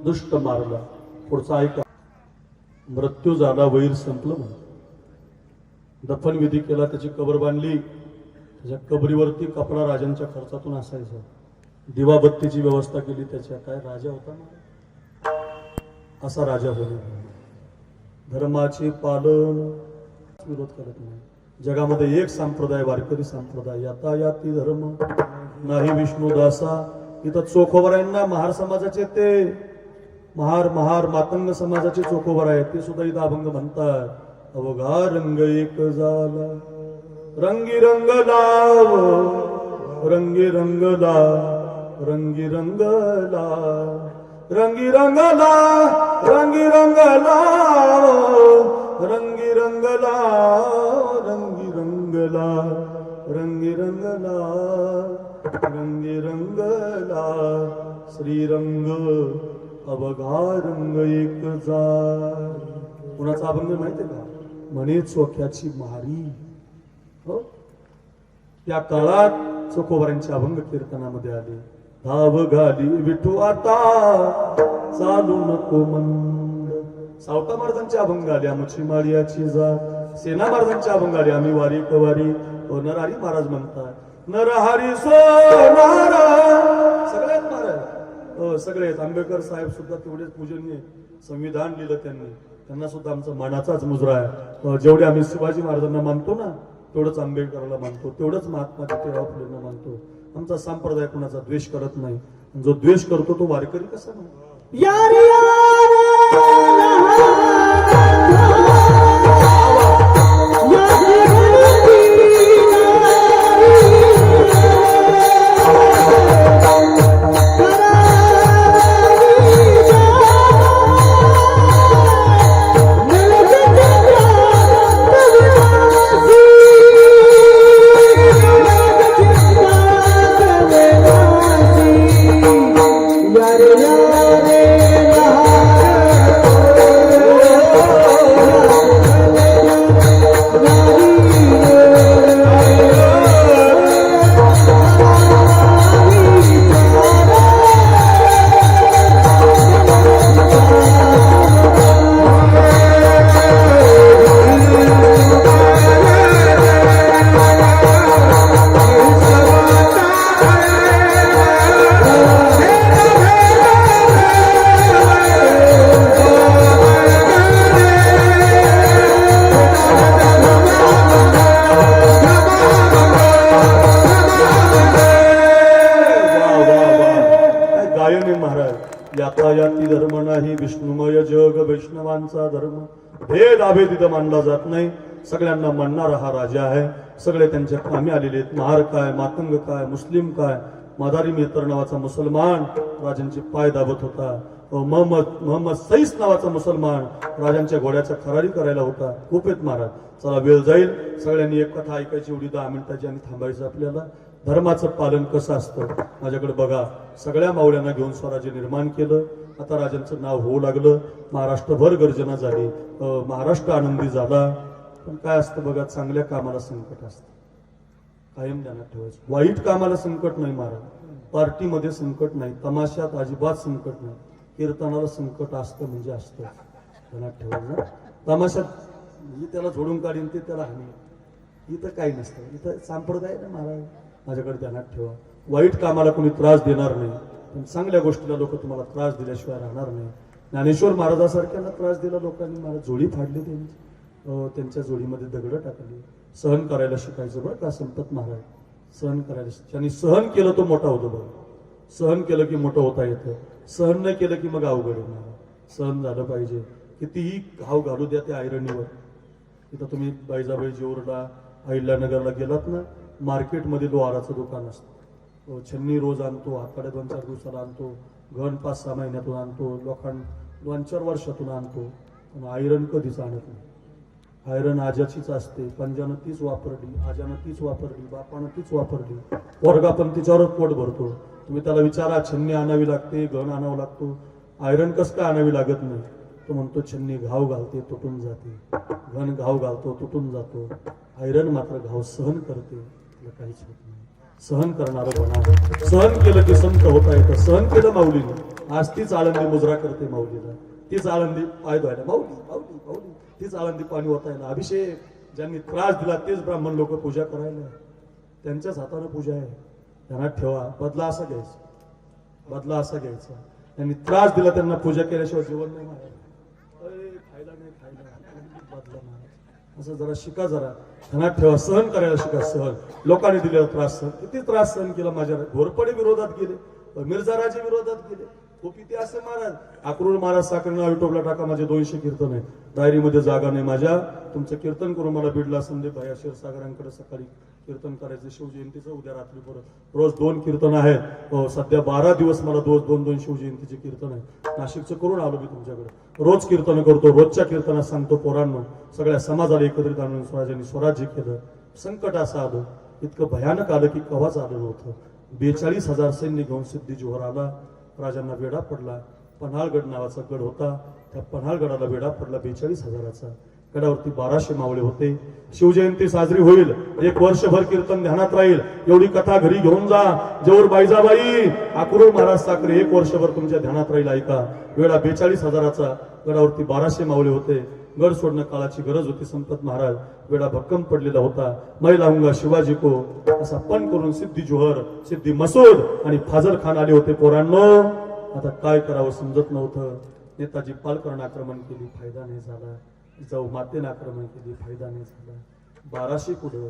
दुष्ट मारला. पुढचा ऐका. मृत्यू झाला, वैर संपलं म्हणून दफनविधी केला. त्याची कबर बांधली. त्याच्या कबरीवरती कपडा राजांच्या खर्चातून असायचा. दिवाबत्तीची व्यवस्था केली. त्याच्या काय राजा होता ना, असा राजा होईल. धर्माचे पालन विरोध करत नाही. जगामध्ये एक संप्रदाय वारकरी संप्रदाय, याता याती धर्म नाही विष्णू दासा. इथं चोखोबरायांना महार समाजाचे ते महार मातंग समाजाचे चोखोबर आहेत, ते सुद्धा इथं अभंग म्हणतात. अवघा रंग एक झाला रंगी रंग लाव रंगी रंग ला रंगी रंग ला रंगी रंग ला रंगी रंग लाव रंगी रंग ला रंगी रंग ला रंगी रंग ला रंगी रंग ला श्रीरंग अवघा रंग एक जार. कुणाचा अभंग माहितीये का? म्हणे चोख्याची महारी. हो, त्या काळात चोखोबारांचे अभंग कीर्तनामध्ये आले. धाव घाली विठू आता चालू नको मंद. सावता महाराजांचे अभंग आले. आमची माळियाची जात. सेना महाराजांचे अभंग आले. आम्ही वारी कवारी. नरहरी महाराज म्हणतात नरहरी सोनारा. सगळ्यात महाराज सगळे. आंबेडकर साहेब सुद्धा तेवढेच पूजनीय. संविधान लिहिलं त्यांनी. त्यांना सुद्धा आमचा मानाचाच मुजरा आहे. जेवढे आम्ही शिवाजी महाराजांना मानतो ना, तेवढंच आंबेडकरला मानतो, तेवढंच महात्मा ज्योतिराव फुलेंना मानतो. आमचा संप्रदाय कुणाचा द्वेष करत नाही. जो द्वेष करतो तो वारकरी कसा नाही. यार यार यातायाती धर्म नाही विष्णुमय जग वैष्णवांचा धर्म. भेद अभेद इथं मानला जात नाही. सगळ्यांना मानणारा हा राजा आहे. सगळे त्यांच्या कामी आलेले आहेत. महार काय, मातंग काय, मुस्लिम काय. मादारी मेहतर नावाचा मुसलमान राजांचे पाय दाबत होता. मोहम्मद सईस नावाचा मुसलमान राजांच्या घोड्याचा खरारी करायला होता. खूप आहेत महाराज. चला वेळ जाईल. सगळ्यांनी एक कथा ऐकायची, एवढी 10 मिनिटाची, आणि थांबायचं आपल्याला. धर्माचं पालन कसं असतं माझ्याकडे बघा. सगळ्या मावळ्यांना घेऊन स्वराज्य निर्माण केलं. आता राजांचं नाव होऊ लागलं. महाराष्ट्रभर गर्जना झाली. महाराष्ट्र आनंदी झाला. पण काय असतं बघा, चांगल्या कामाला संकट असतं. कायम ध्यानात ठेवायचं. वाईट कामाला संकट नाही महाराज. पार्टीमध्ये संकट नाही. तमाशात अजिबात संकट नाही. कीर्तनाला संकट असतं म्हणजे असतं. ध्यानात ठेवायचं. तमाशात मी त्याला जोडून काढीन, ते त्याला हानी. इथं काही नसतं. इथं संप्रदाय ना महाराज. माझ्याकडे ध्यानात ठेवा. वाईट कामाला कोणी त्रास देणार नाही, पण चांगल्या गोष्टीला लोक तुम्हाला त्रास दिल्याशिवाय राहणार नाही. ज्ञानेश्वर महाराजासारख्यांना त्रास दिला लोकांनी. मला जोडी फाडली त्यांची. त्यांच्या जोडीमध्ये दगड टाकली. सहन करायला शिकायचं बरं का संपत महाराज. सहन करायला ज्यांनी सहन केलं तो मोठा होतो बघ. सहन केलं की मोठं होता येतं. सहन नाही केलं की मग अवघड होणार. सहन झालं पाहिजे. कितीही घाव घालू द्या त्या ऐरणीवर. इथं तुम्ही बैजाबाई जेऊरला, अहिल्यानगरला गेलात ना, मार्केटमध्ये लोहाराचं दुकान असतं. छन्नी रोज आणतो. हातकडे 2-4 दिवसाला आणतो. घन 5-6 महिन्यातून आणतो. लोखंड 2-4 वर्षातून आणतो. पण आयरन कधीच आणत नाही. आयरन आजाचीच असते. पंजानं तीच वापरली, आजानं तीच वापरली, बापानं तीच वापरली. पोरगा पण तिच्यावरच पोट भरतो. तुम्ही त्याला विचारा, छन्नी आणावी लागते, घन आणावं लागतो, आयरन कसं काय आणावी लागत नाही. तो म्हणतो छन्नी घाव घालते, तुटून जाते. घन घाव घालतो, तुटून जातो. आयरन मात्र घाव सहन करते. तिला काहीच होत नाही. सहन करणारं बना. सहन केलं की संत होता येतं. सहन केलं माऊलीने. आज तीच आळंदी मुजरा करते माऊलीला. तीच आळंदी पाय धुवायला माऊली माऊली माऊली. तीच आळंदी पाणी ओतायला. अभिषेक ज्यांनी त्रास दिला तेच ब्राह्मण लोक पूजा करायला. त्यांच्याच हाताने पूजा आहे. ध्यानात ठेवा. बदला असा घ्यायचा. बदला असा घ्यायचा. त्यांनी त्रास दिला, त्यांना पूजा केल्याशिवाय जेवण नाही मारायला. खायला नाही खायला. बदला मारायचा. असं जरा शिका, जरा ध्यानात ठेवा, सहन करायला शिका. सहन लोकांनी दिलेला त्रास सहन, किती त्रास सहन केला. माझ्या घोरपडे विरोधात गेले, मिर्झा राजे विरोधात गेले, खूप इतिहास आहे महाराज. अक्रूर महाराज साखरेला युट्यूबला टाका, माझे 200 कीर्तन आहे. डायरीमध्ये जागा नाही माझ्या. तुमचं कीर्तन करून मला बीडला संदीप भाई क्षीरसागरांकडे सकाळी कीर्तन करायचं शिवजयंतीचं, उद्या रात्री परत रोज 2 कीर्तन आहेत. सध्या 12 दिवस मला रोज 2-2 शिवजयंतीचे कीर्तन आहे. नाशिकचं करून आलो मी तुमच्याकडे. रोज कीर्तन करतो, रोजच्या कीर्तनात सांगतो पोरांनो, सगळ्या समाजाला एकत्रित आणून स्वराज्याने स्वराज्य केलं. संकट असं आलं, इतकं भयानक आलं की कव्हाच आलं नव्हतं. 42,000 सैन्य घेऊन सिद्धी जोहर आला. राजांना वेढा पडला. पन्हाळगड नावाचा गड होता, त्या पन्हाळगडाला वेढा पडला 42,000चा. गडावरती 1200 मावळे होते. शिवजयंती साजरी होईल, 1 वर्षभर कीर्तन ध्यानात राहील. एवढी कथा घरी घेऊन जा. जेऊर बाईजाबाई, अक्रूर महाराज साखरे 1 वर्षभर तुमच्या ध्यानात राहील. ऐका, वेढा 42,000चा, गडावरती 1200 मावळे होते. गड सोडणं काळाची गरज होती. संपत महाराज, वेढा भक्कम पडलेला होता. मैं लाऊंगा शिवाजी को असा पण करून सिद्धी जोहर, सिद्धी मसूद आणि फाजल खान आले होते. पोरांनो, आता काय करावं समजत नव्हतं. नेताजी पालकरनं आक्रमण केली, फायदा नाही झाला. जाऊ मातेनं आक्रमण केली, फायदा नाही झाला. 1200 कुठं,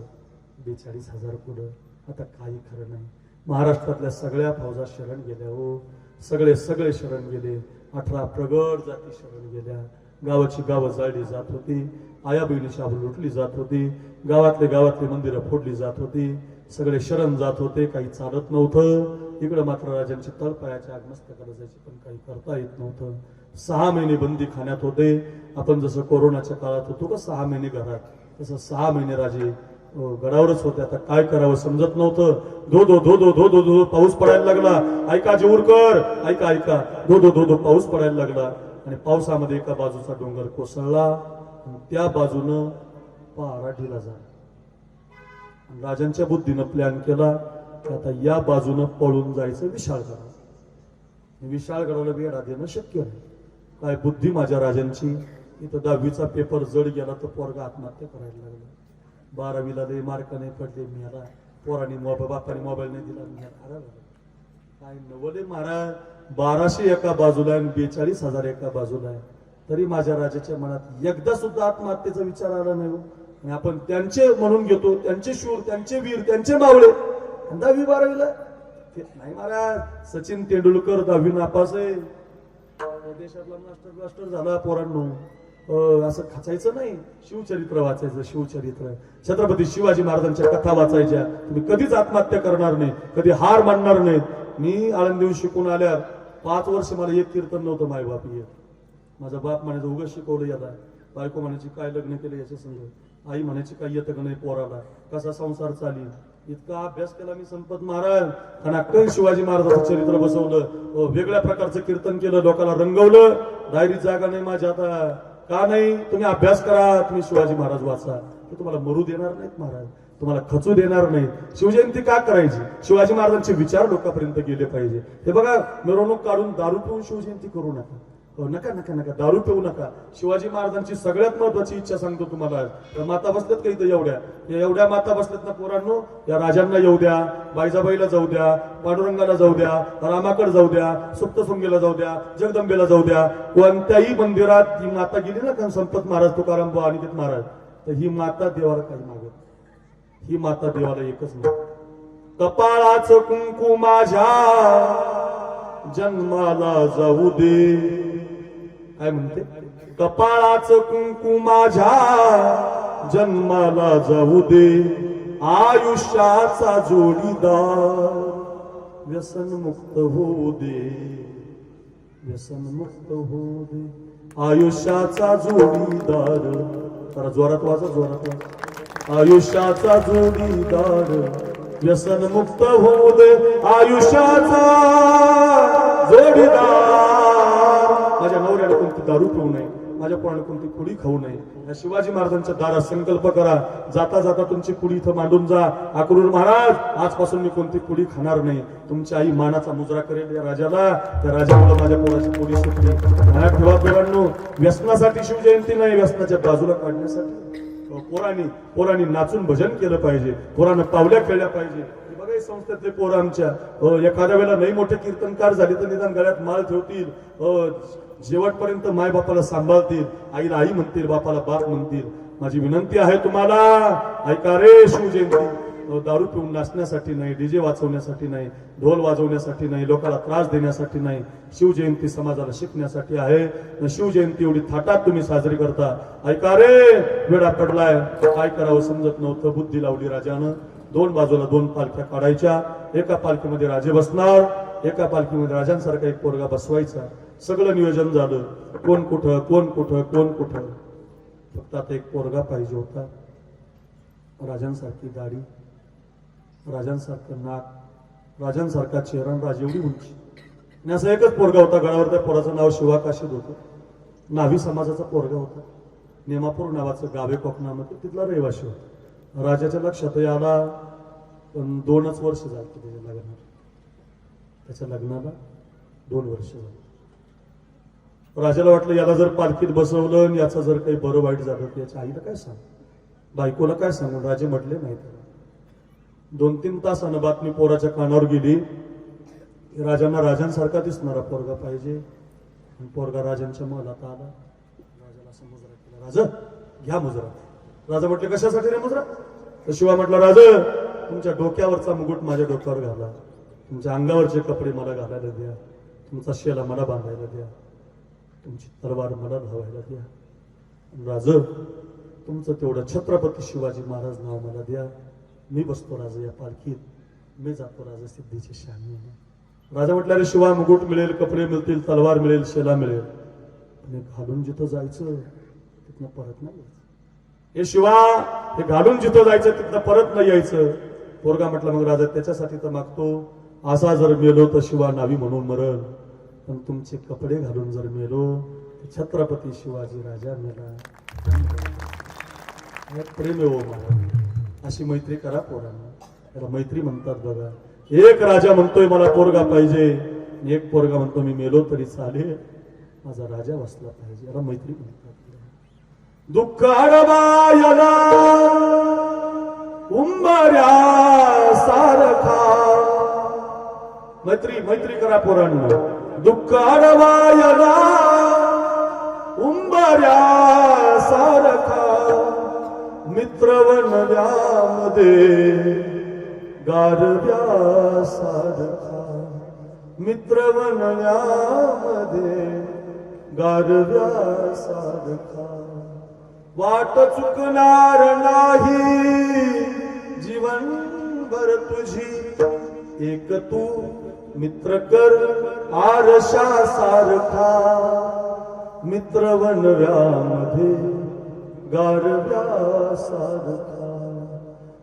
42,000 कुठं, आता काही खरं नाही. महाराष्ट्रातल्या सगळ्या फौजा शरण गेल्या हो, सगळे शरण गेले. 18 प्रगड जाती शरण गेल्या. गावाची गावं जाळली जात होती. आया बहिणीची आबरू लुटली जात होती. गावातले मंदिरं फोडली जात होती. सगळे शरण जात होते, काही चालत नव्हतं. इकडं मात्र राजांची तळपायाच्या आगमस्तकाला जायची, पण काही करता येत नव्हतं. 6 महिने बंदी खाण्यात होते. आपण जसं कोरोनाच्या काळात होतो का 6 महिने घरात, तसं 6 महिने राजे गडावरच होते. आता काय करावं समजत नव्हतं. धो धो पाऊस पडायला लागला. ऐका जेऊरकर, ऐका धो पाऊस पडायला लागला. आणि पावसामध्ये एका बाजूचा डोंगर कोसळला, त्या बाजूनं पारा ढिला झाला. राजांच्या बुद्धीनं प्लॅन केला की आता या बाजूनं पळून जायचं विशाळगडाला. विशाळगडाला वेढा देणं शक्य नाही. काय बुद्धी माझ्या राजांची. इथं 10वीचा पेपर जड गेला तर पोरगा आत्महत्या करायला लागला. 12वीला लय मार्क नाही पडले, मिळाला. पोरांनी बापाने मोबाईल नाही दिला, मिळाला. काय नवले महाराज, 1200 एका बाजूला आणि 42,000 एका बाजूला आहे. तरी माझ्या राजाच्या मनात एकदा सुद्धा आत्महत्येचा विचार आला नाही. आणि आपण त्यांचे म्हणून घेतो, त्यांचे शूर, त्यांचे वीर, त्यांचे मावळे. 10वी 12वीला नाही महाराज. सचिन तेंडुलकर 10वी नापास आहे. देशातला मास्टर झाला. पोरांनो, असं खचायचं नाही. शिवचरित्र वाचायचं, शिवचरित्र. छत्रपती शिवाजी महाराजांच्या कथा वाचायच्या. तुम्ही कधीच आत्महत्या करणार नाही, कधी हार मानणार नाही. मी आळंदीहून शिकून आल्या 5 वर्ष मला एक कीर्तन नव्हतं. माय बाप येत, माझा बाप म्हणायचं उगाच शिकवलं याला. बायको म्हणायची काय लग्न केलं याच्या संग. आई म्हणायची काय येतं का नाही पोराला, कसा संसार चाली. इतका अभ्यास केला मी संपत महाराज. आणि अक्कल शिवाजी महाराजांचं चरित्र बसवलं. वेगळ्या प्रकारचं कीर्तन केलं, लोकांना रंगवलं. डायरीत जागा नाही माझ्या आता. का नाही? तुम्ही अभ्यास करा, तुम्ही शिवाजी महाराज वाचा. ते तुम्हाला मरू देणार नाहीत महाराज, तुम्हाला खचू देणार नाही. शिवजयंती का करायची? शिवाजी महाराजांचे विचार लोकांपर्यंत गेले पाहिजे. हे बघा, मिरवणूक काढून दारू पिऊन शिवजयंती करू नका. नका दारू पिऊ नका. शिवाजी महाराजांची सगळ्यात महत्वाची इच्छा सांगतो तुम्हाला. माता बसल्यात का इथं एवढ्या माता बसल्यात ना पोरांनो, या राजांना येऊ द्या, बाईजाबाईला जाऊ द्या, पांडुरंगाला जाऊ द्या, रामाकडे जाऊ द्या, सुप्तशृंगीला जाऊ द्या, जगदंबेला जाऊ द्या. कोणत्याही मंदिरात ही माता गेली ना का, संपत महाराज, तुकाराम बुवा, अनिकेत महाराज, तर ही माता देवाला काही मागत. ही माता देवाला एकच नाही, कपाळाचं कुंकू माझ्या जन्माला जाऊ दे. काय म्हणते? कपाळाचं कुंकू माझ्या जन्माला जाऊ दे. आयुष्याचा जोडीदार व्यसन मुक्त होऊ दे. व्यसन मुक्त होऊ दे. आयुष्याचा जोडीदार. जरा जोरात वाचा, जोरात वाचा. आयुष्याचा जोडीदार व्यसन मुक्त होऊ दे. आयुष्याचा जोडीदार. माझ्या नवऱ्याला कोणती दारू पिऊ नये, माझ्या पोराला कोणती पुडी खाऊ नये. या शिवाजी महाराजांच्या दारात संकल्प करा. जाता जाता तुमची पुडी इथं मांडून जा. अक्रूर महाराज, आजपासून मी कोणती पुडी खाणार नाही. तुमची आई मानाचा मुजरा करेल या राजाला. त्या राजामुळे माझ्या पोराची पुडी सुटली. मनात ठेवा पोरांनो, व्यसनासाठी शिवजयंती नाही, व्यसनाच्या बाजूला काढण्यासाठी. पोरांनी नाचून भजन केलं पाहिजे, पोरानं पावल्या खेळल्या पाहिजे. बघा, संस्थेतले पोरं आमच्या एखाद्या वेळेला नाही मोठे कीर्तनकार झाले तर निदान गळ्यात माळ ठेवतील, शेवटपर्यंत माय बापाला सांभाळतील. आईला आई म्हणतील, बापाला बाप म्हणतील. माझी विनंती आहे तुम्हाला, ऐका रे शिवजयंती. दारू पिऊन नाचण्यासाठी नाही, डीजे वाजवण्यासाठी नाही, ढोल वाजवण्यासाठी नाही, लोकांना त्रास देण्यासाठी नाही. शिवजयंती समाजाला शिकण्यासाठी आहे. शिवजयंती एवढी थाटात तुम्ही साजरी करता. ऐका रे, वेळा पडलाय, काय करावं समजत नव्हतं. बुद्धी लावली राजानं. 2 बाजूला 2 पालख्या काढायच्या. एका पालखीमध्ये राजे बसणार, एका पालखीमध्ये राजांसारखा एक पोरगा बसवायचा. सगळं नियोजन झालं. कोण कुठं, कोण कुठं, कोण कुठं. फक्त आता एक पोरगा पाहिजे होता. राजांसारखी दाढी, राजांसारखं नाक, राजांसारखा चेहरा, राज एवढी उंची. आणि असा एकच पोरगा होता गडावर. त्या पोराचं नाव शिवाकाशीद होतं. नाभी समाजाचा पोरगा होता. नेमापूर नावाचं गाव आहे कोकणामध्ये, तिथला रहिवाशी होता. राजाच्या लक्षात आला, पण 2च वर्ष झाली त्याच्या लग्नाला. त्याच्या लग्नाला 2 वर्ष झाली. राजाला वाटलं याला जर पालखीत बसवलं आणि याचं जर काही बरं वाईट झालं तर याच्या आईला काय सांग, बायकोला काय सांगून. राजे म्हटले नाही त्याला. 2-3 तासानं बातमी पोराच्या कानावर गेली की राजांना राजांसारखा दिसणारा पोरगा पाहिजे. आणि पोरगा राजांच्या महलात आला. राजाला असं मुजरा केला, राजा घ्या मुजरा. राजा म्हटले कशासाठी रे मुजरा. तर शिवा म्हटला, राजा तुमच्या डोक्यावरचा मुकुट माझ्या डोक्यावर घाला, तुमच्या अंगावरचे कपडे मला घालायला द्या, तुमचा शेला मला बांधायला द्या, तुमची तलवार मला धावायला द्या. राजा तुमचं तेवढं छत्रपती शिवाजी महाराज नाव मला द्या. मी बसतो राजा या पालखीत, मी जातो राजा सिद्धीची शानी. राजा म्हटलं, अरे शिवा मुकुट मिळेल, कपडे मिळतील, तलवार मिळेल, शेला मिळेल, पण घालून जिथं जायचं तिथनं परत नाही यायचं. हे शिवा, हे घालून जिथं जायचं तिथनं परत नाही यायचं. पोरगा म्हटला, मग राजा त्याच्यासाठी तर मागतो, असा जर मेलो तर शिवा नावी म्हणून मरण, पण तुमचे कपडे घालून जर मेलो तर छत्रपती शिवाजी राजा मेला. प्रेम हो मला. अशी मैत्री करा पोरांना. त्याला मैत्री म्हणतात बघा. एक राजा म्हणतोय मला पोरगा पाहिजे, एक पोरगा म्हणतो मी मेलो तरी चालेल, माझा राजा वसला पाहिजे. याला मैत्री म्हणतात. दुःख अडवायला उंबऱ्या सारखा. मैत्री मैत्री करा पोरांना. दुःख अडवायला उंबऱ्या सारखा, मित्रवनव्यामध्ये गारव्या सारखा. मित्रवनव्यामध्ये गारव्या सारखा. वाट चुकणार नाही जीवनभर तुझी, एक तू मित्र कर आरशा सारखा. मित्रवनव्यामध्ये गारव्या सारखा.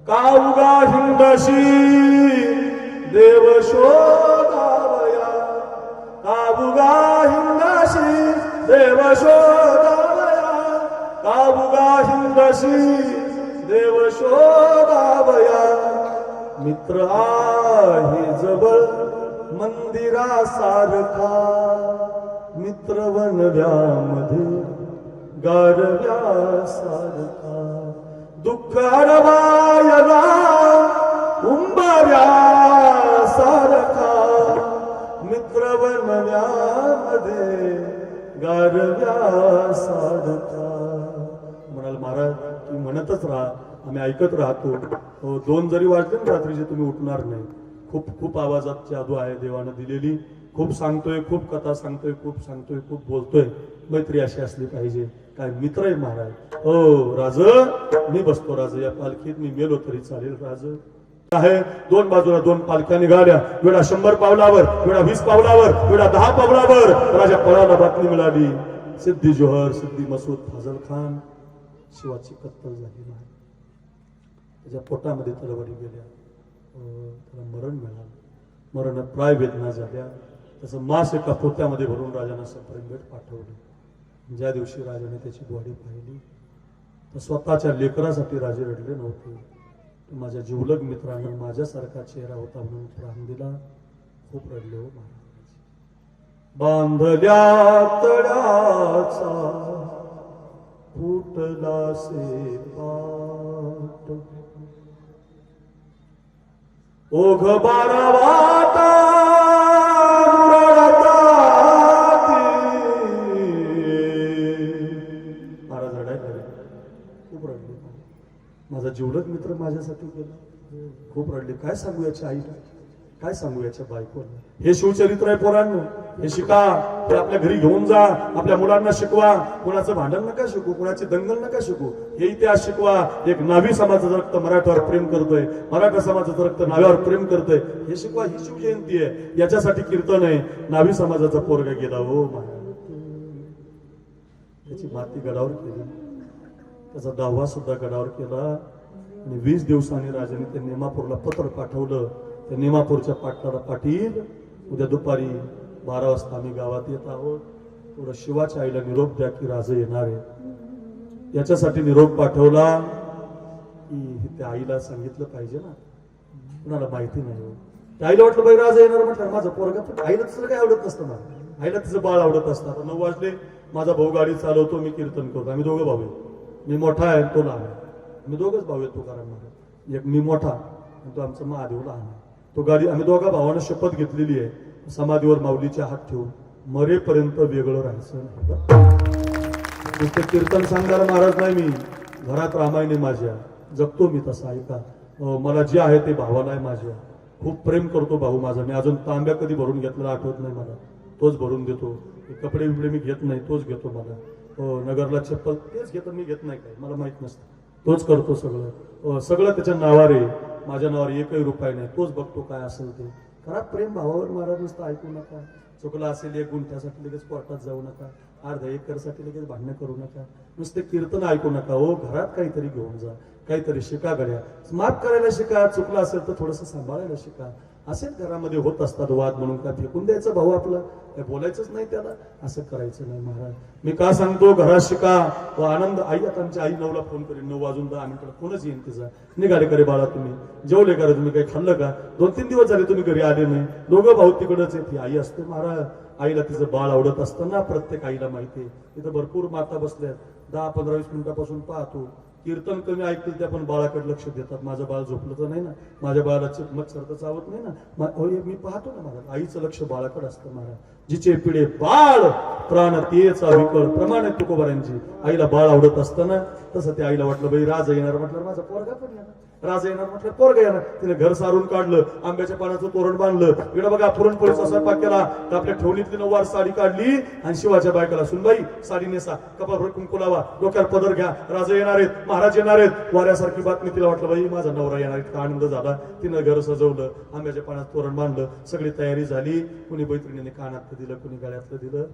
कावगा हिंदशी देव शोधावया, कावगा हिंदशी देव शोधावया, कावगा हिंदशी देव शोधावया. मित्र आहे जवळ मंदिरासारखा, मित्रवनव्यामध्ये गारव्या सारखा. दुःख अडवायला उंबऱ्या सारखा, मित्रवनव्यामध्ये गारव्या सारखा. म्हणाल महाराज तुम्ही म्हणतच राहा, आम्ही ऐकत राहतो. 2 जरी वाजले ना रात्रीचे तुम्ही उठणार नाही. खूप खूप आवाजात जादू आहे देवानं दिलेली. खूप सांगतोय, खूप कथा सांगतोय, खूप सांगतोय, खूप बोलतोय. मैत्री अशी असली पाहिजे. काय मित्र आहे महाराज. हो राज, मी बसतो राज या पालखीत, मी मेलो तरी चालेल राज. आहे 2 बाजूला 2 पालख्या निघाल्या. वेळा 100 पावलावर, वेळा 20 पावलावर, वेळा 10 पावलावर. राजा पळाला बातमी मिळाली, सिद्धी जोहर, सिद्धी मसूद फाजल खान शिवाची कत्तल झाली नाही. त्याच्या पोटामध्ये तलवारी गेल्या. त्याला मरण मिळालं. मरणात प्राय वेदना झाल्या. त्याचं मांस एका पोत्यामध्ये भरून राजांना सप्रेमगड पाठवलं. ज्या दिवशी राजाने त्याची बॉडी पाहिली तर स्वतःच्या लेकरासाठी राजे रडले नव्हते. माझ्या जिवलग मित्रांना माझ्यासारखा चेहरा होता म्हणून प्राण दिला. खूप रडले हो महाराज. बांधल्या तळ्याचा फुटला से पाट, ओघ बारा वाटा महाराज रडायला लागले. खूप माझ्यासाठी केलं. खूप रडले. काय सांगू याच्या आईला, काय सांगू याच्या बायकोला. हे शिवचरित्र आहे पोरांनो, हे शिका, हे आपल्या घरी घेऊन जा, आपल्या मुलांना शिकवा. कोणाचं भांडण नका शिकू, कोणाची दंगल नका शिकू. हे इतिहास शिकवा. एक नाभी समाजाचं रक्त मराठ्यावर प्रेम करतोय, मराठा समाजाचं रक्त नाव्यावर प्रेम करतोय, हे शिकवा. ही शिवजयंती आहे, याच्यासाठी कीर्तन आहे. नाभी समाजाचा पोरगा गेला हो महाराज, त्याची माती गडावर केली, त्याचा दावा सुद्धा गडावर केला. आणि 20 दिवसांनी राजाने ते नेमापूरला पत्र पाठवलं. त्या नेमापूरच्या पाटलाला, पाटील उद्या दुपारी 12 वाजता आम्ही गावात येत आहोत, थोडं शिवाच्या आईला निरोप द्या की राजे येणार आहे. याच्यासाठी निरोप पाठवला की त्या आईला सांगितलं पाहिजे ना, कुणाला माहिती नाही. त्या आईला वाटलं बाई राजा येणार, म्हटलं माझा पोरगा, पण आईला तिचं काही आवडत नसतं ना, आईला तिचं बाळ आवडत असतं. आता 9 वाजले, माझा भाऊ गाडी चालवतो, मी कीर्तन करतो. आम्ही दोघं भाऊ आहे, मी मोठा आहे तो लहान आहे. आम्ही दोघंच भाऊ आहेत तुकाराम महाराज, एक मी मोठा आणि तो आमचा महादेव लहान आहे. तो गाडी, आम्ही दोघा भावानं शपथ घेतलेली आहे, समाधीवर माऊलीच्या हात ठेवून मरेपर्यंत वेगळं राहायचं नाही. नुसते कीर्तन सांगणारा महाराज नाही मी, घरात रामायण आहे माझ्या, जगतो मी तसा. ऐका, मला जे आहे ते भावाला आहे माझ्या, खूप प्रेम करतो भाऊ माझा. मी अजून तांब्या कधी भरून घेतलेला आठवत नाही मला, तोच भरून देतो. कपडे बिपडे मी घेत नाही, तोच घेतो मला. नगरला चप्पल तेच घेतो, मी घेत नाही काय, मला माहित नसतं. तोच करतो सगळं, सगळं त्याच्या नावावर आहे, माझ्या नावावर 1 रुपया नाही. तोच बघतो काय असेल ते. खरा प्रेम भावावर महाराज नुसतं ऐकू नका. चुकला असेल 1 गुंठ्यासाठी लगेच कोर्टात जाऊ नका, अर्धा एकरसाठी लगेच भांडणं करू नका, नुसते कीर्तन ऐकू नका. हो, घरात काहीतरी घेऊन जा, काहीतरी शिका. गड्या माफ करायला शिका, चुकलं असेल तर थोडंसं सांभाळायला शिका. असेच घरामध्ये होत असतात वाद, म्हणून काय फेकून द्यायचा भाऊ आपला, काय बोलायचंच नाही त्याला, असं करायचं नाही महाराज. मी का सांगतो, घरात शिका व आनंद. आई, आता आमच्या आई 9ला फोन करेन, 9 वाजून 10 मिनिटाला फोनच येईन तिचा. निघाले करे बाळा, तुम्ही जेवले का रे, तुम्ही काही खाल्लं का, 2-3 दिवस झाले तुम्ही घरी आले नाही. दोघं भाऊ तिकडच आहे. ती आई असते महाराज, आईला तिचं बाळ आवडत असतं ना, प्रत्येक आईला माहिती आहे. तिथं भरपूर माता बसल्यात, 10-15-20 मिनिटापासून पाहतो. कीर्तन कमी ऐकतील त्या पण बाळाकडे लक्ष देतात. माझं बाळ झोपलं तर नाही ना, माझ्या बाळाला मच्छर तर चावत नाही ना, मी पाहतो ना महाराज. आईचं लक्ष बाळाकडे असतं महाराज. जिचे पिढे बाळ प्राण तेचा विकळ, प्रमाणे तुकोबारांची. आईला बाळ आवडत असताना तसं त्या आईला वाटलं बाई राजा येणार, म्हटलं माझा पोरगा पण येणार. राजा येणार म्हटलं पोरगा येणार. तिने घर सारून काढलं, आंब्याच्या पानाचं तोरण बांधलं. इकडे बघा पुरणपोळीचा स्वयंपाक केला, तर आपल्या ठेवणीतली 9 वार साडी काढली आणि शिवाच्या बायकाला, सुनबाई साडी नेसा, कपाळभर कुंकू लावा, डोक्यावर पदर घ्या, राजा येणार आहेत, महाराज येणार आहेत. वाऱ्यासारखी बातमी. तिला वाटलं बाई माझा नवरा येणार, इतका आनंद झाला. तिनं घर सजवलं, आंब्याच्या पानात तोरण बांधलं, सगळी तयारी झाली. कुणी बैत्रिणीने कानातलं दिलं, कुणी गळ्यातलं दिलं.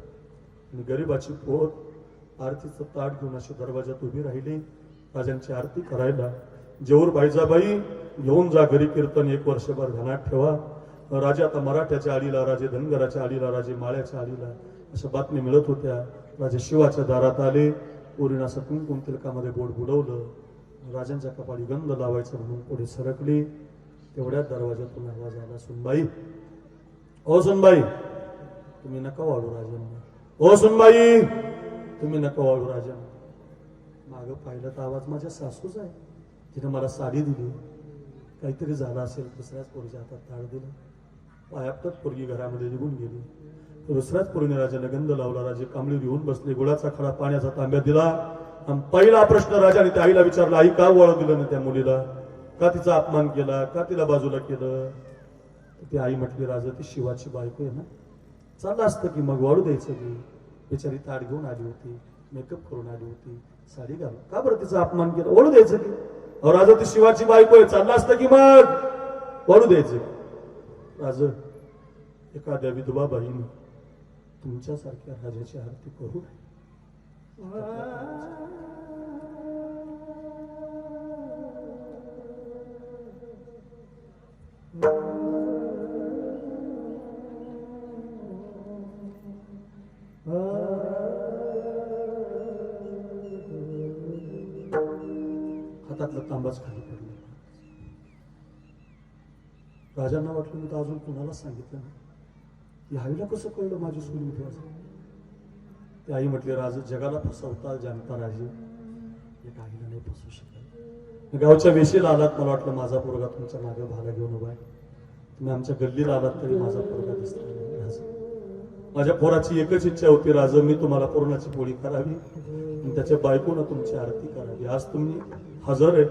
आणि गरीबाची पोत आरतीचं ताट घेऊन अशी दरवाजात उभी राहिली राजांची आरती करायला. जेऊर बाईजाबाई घेऊन जा घरी, कीर्तन 1 वर्षभर ध्यानात ठेवा. राजे आता मराठ्याच्या आडीला, राजे धनगराच्या आडीला, राजे माळ्याच्या आडीला, अशा बातमी मिळत होत्या. राजे शिवाच्या दारात आले, पोरीनं असं कुंकुम तिलकामध्ये बोट बुडवलं. राजांच्या कपाळी गंध लावायचं म्हणून पुढे सरकली. तेवढ्याच दरवाजातून आवाज आला, सुनबाई, ओ सुनबाई तुम्ही नका वाढू राजांना, ओ सुनबाई तुम्ही नका वाढू राजांना. मागं पाहिलं तर आवाज माझ्या सासूच आहे. तिने मला साडी दिली, काहीतरी झालं असेल, दुसऱ्याच पोरीच्या हातात ताळ दिलं, पायापटत पोरगी घरामध्ये निघून गेली. दुसऱ्याच पोरीने राजाने गंध लावला. राजे कांबळी घेऊन बसले, गुळाचा खडा पाण्याचा तांब्या दिला. आणि पहिला प्रश्न राजाने त्या आईला विचारला, आई का वळू दिलं ना त्या मुलीला, का तिचा अपमान केला, का तिला बाजूला केलं. ती आई म्हटली, राजा ती शिवाची बायको आहे ना, चाललं असतं की मग वाढू द्यायचं की. बिचारी ताट घेऊन आली होती, मेकअप करून आली होती, साडी घालून, का बरं तिचा अपमान केला, ओढू द्यायचं की. अहो राजा ती शिवाची बायको आहे, चाललं असतं की मग ओढू द्यायचं. राजा, एखाद्या विधवा बाईने तुमच्यासारख्या राजाची आरती करू. हातातलं तांबाच खाली पडलं. राजांना वाटलं मी तर अजून कुणाला सांगितलं नाही. या आईला कसं कळलं माझी सून विधवाचं. ती आई म्हटली, राजा जगाला फसवता जाणता राजे, एक आईला नाही फसवू शकत. गावच्या वेशीला आलात, मला वाटलं माझा पोरगा तुमच्या मागे भाला घेऊन उभा आहे. तुम्ही आमच्या गल्लीला आलात तरी माझा पोरगा दिसला नाही. राजा, माझ्या पोराची एकच इच्छा होती राजा, मी तुम्हाला पुरणाची पोळी करावी आणि त्याच्या बायकोनं तुमची आरती करावी. आज तुम्ही हजर आहे,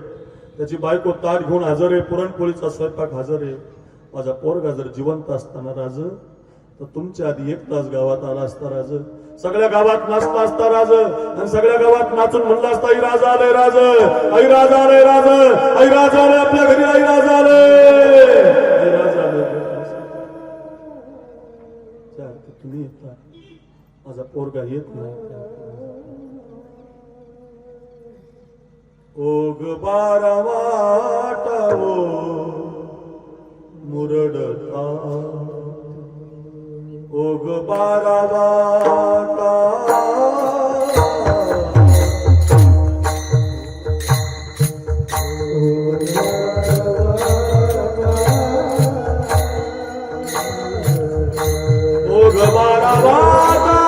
त्याची बायको ताट घेऊन हजर आहे, पुरणपोळीचा स्वयंपाक हजर आहे. माझा पोरगा जर जिवंत असताना राज तर तुमच्या आधी 1 तास गावात आला असता राज, सगळ्या गावात नाचला असता राज, आणि सगळ्या गावात नाचून म्हणला असता आई राज आले राज, आई राज आले राज, आई राज आले आपल्या घरी, आई राज आले, आई राज आले. तुम्ही येता, माझा पोरगा येत नाही. ओग बारा वाटावो मुरडता, ओग बारा वाटा ओग बारा वाटा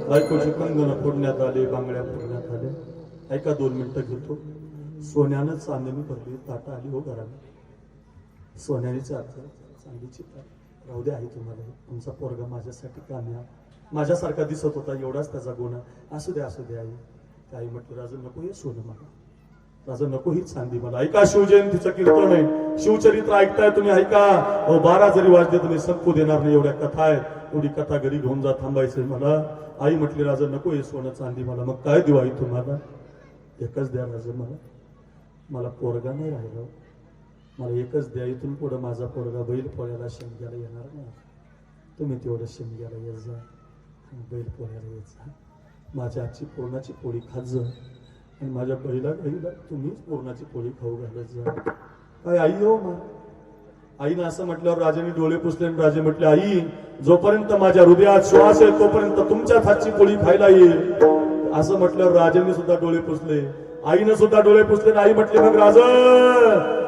बायकोची कंगणं फोडण्यात आले, बांगड्या फोडण्यात आले. ऐका 2 मिनिटं घेतो. सोन्यानं चांदणी भरली ताटा आली हो घराला, सोन्याची चादर चांदीची ताट. राहू दे आई तुम्हाला, तुमचा पोरगा माझ्यासाठी काम्या माझ्यासारखा दिसत होता, एवढाच त्याचा गुण. असू दे असू दे आई. आई म्हटलं राजा नको हे सोनं मला, राजा नको ही चांदी मला. ऐका शिवजयंतीचं कीर्तन आहे, शिवचरित्र ऐकताय तुम्ही, ऐका. 12 जरी वाजले तुम्ही संपू देणार नाही, एवढ्या कथा आहेत. एवढी कथा घरी घेऊन जा, थांबायचंय मला. आई म्हटली राजा नको हे सोनं चांदी मला. मग काय देऊ आई तुम्हाला? एकच द्या राजा मला, मला पोरगा नाही राहिलं, मला एकच द्या. इथून पुढं माझा पोरगा बैल पोळ्याला शेंग्याला येणार नाही. तुम्ही तेवढं शेंग्याला येत जा, बैल पोळ्याला येत जा. माझ्या आजची पुरणाची पोळी खात जा, आणि माझ्या बैला गाईला तुम्हीच पुरणाची पोळी खाऊ घालत जा. काय आई हो मग? आईनं असं म्हटल्यावर राजाने डोळे पुसले, आणि राजे म्हटले आई जोपर्यंत माझ्या हृदयात श्वास आहे तोपर्यंत तुमच्याच हातची पोळी खायला येईल. असं म्हटल्यावर राजाने सुद्धा डोळे पुसले, आईनं सुद्धा डोळे पुसले. आई म्हटले मग राजा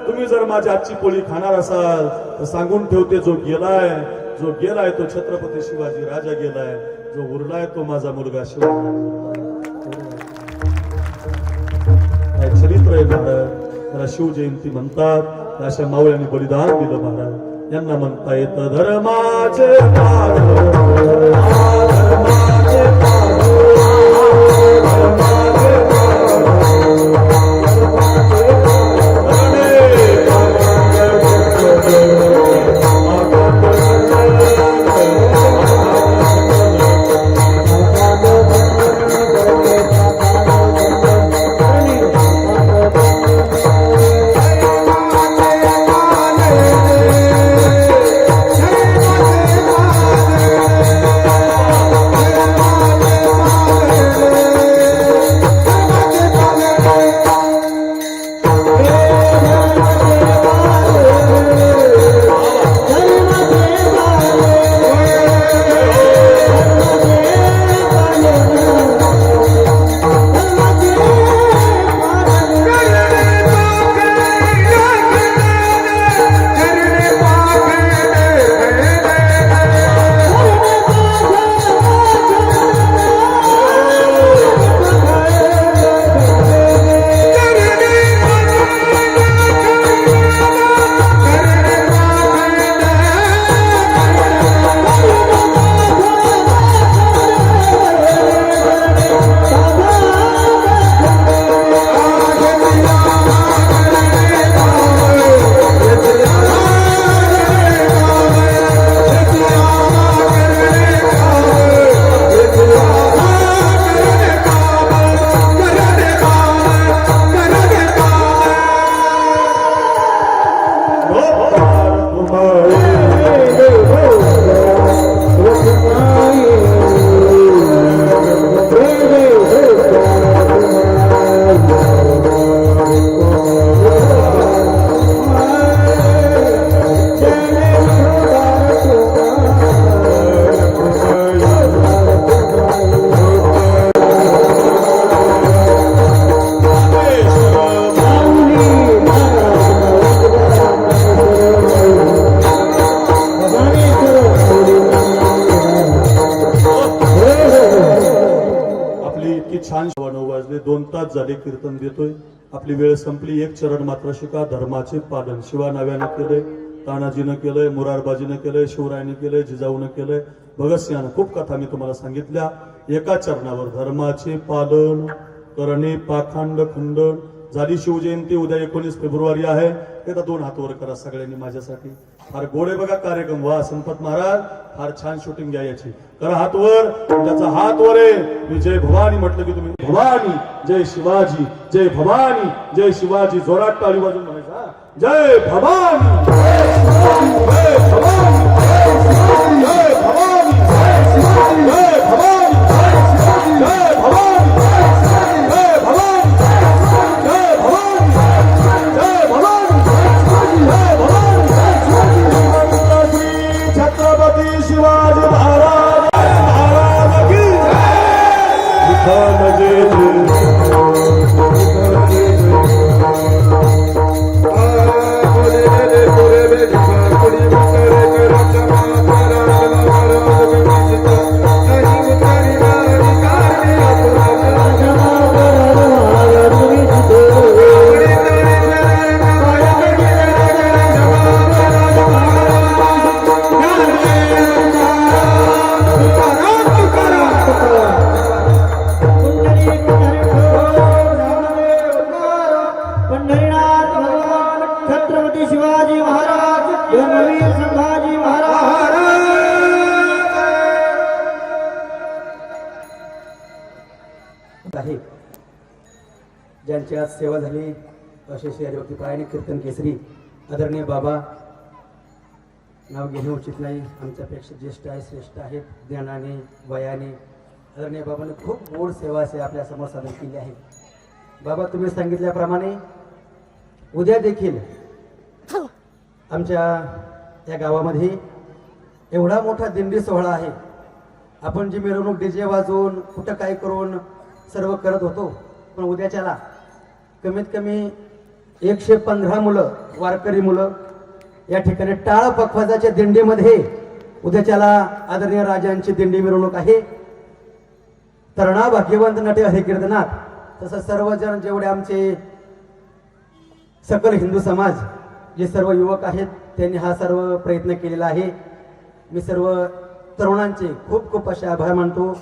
तुम्ही जर माझ्या हातची पोळी खाणार असाल तर सांगून ठेवते, जो गेलाय तो छत्रपती शिवाजी राजा गेलाय, जो उरलाय तो माझा मुलगा शिवाजी. चरित्र आहे महाराज, त्याला शिवजयंती म्हणतात. अशा मावळ्यांनी बलिदान दिलं महाराज. यांना म्हणता येतं धर्माचे पार, धर्माचे पार, धर्माचे जय सुरुवात झाली, कीर्तन देतोय. आपली वेळ संपली. एक चरण मात्र शिका, धर्माचे पालन. शिवा नाव्यानं केलंय, तानाजीनं केलंय, मुरारबाजीनं केलंय, शिवरायानं केलंय, जिजाऊनं केलंय, भगतसिंहानं. खूप कथा मी तुम्हाला सांगितल्या. एका चरणावर धर्माचे पालन करणे, पाखंड खंडन. झाली शिवजयंती, उद्या 19 फेब्रुवारी आहे. एकदा 2 हात वर करा सगळ्यांनी माझ्यासाठी. फार गोडे बघा कार्यक्रम. वा संपत महाराज, फार छान शूटिंग घ्या याची. करा हात वर, ज्याचा हात वर आहे. मी जय भवानी म्हटलं की तुम्ही भवानी, जय शिवाजी, जय भवानी, जय शिवाजी. जोरात टाळी वाजून म्हणायचं हा. जय भवानी, जय भवानी, जय भवानी, जय भवानी, जय भवानी, जय भवानी, जय भवानी, जय भवानी, जय भवानी, जय भवानी. श्री छत्रपती शिवाजी महाराज महाराज की पंढरीनाथ भगवान छत्रपती शिवाजी महाराज, धर्मवीर संभाजी महाराज आहे. ज्यांची आज सेवा झाली असे श्री हरिभक्ती परायण कीर्तन केसरी आदरणीय बाबा, नाव घेणे उचित नाही, आमच्यापेक्षा ज्येष्ठ आहे, श्रेष्ठ आहेत, ज्ञानाने वयाने. आदरणीय बाबांनी खूप गोड सेवा असे आपल्या समोर सादर केली आहे. बाबा, तुम्ही सांगितल्याप्रमाणे उद्या देखील आमच्या या गावामध्ये एवढा मोठा दिंडी सोहळा आहे. आपण जी मिरवणूक डीजे वाजवून कुठं काय करून सर्व करत होतो, पण उद्याच्याला कमीत कमी 115 मुलं, वारकरी मुलं या ठिकाणी टाळ पखवाजाच्या दिंडीमध्ये उद्याच्याला आदरणीय राजांची दिंडी मिरवणूक आहे. तरणा भाग्यवंत नटे हरिकीर्तनात. तसं सर्वजण जेवढे आमचे सकल हिंदू समाज, जे सर्व युवक आहेत, त्यांनी हा सर्व प्रयत्न केलेला आहे. मी सर्व तरुणांचे खूप खूप असे आभार मानतो,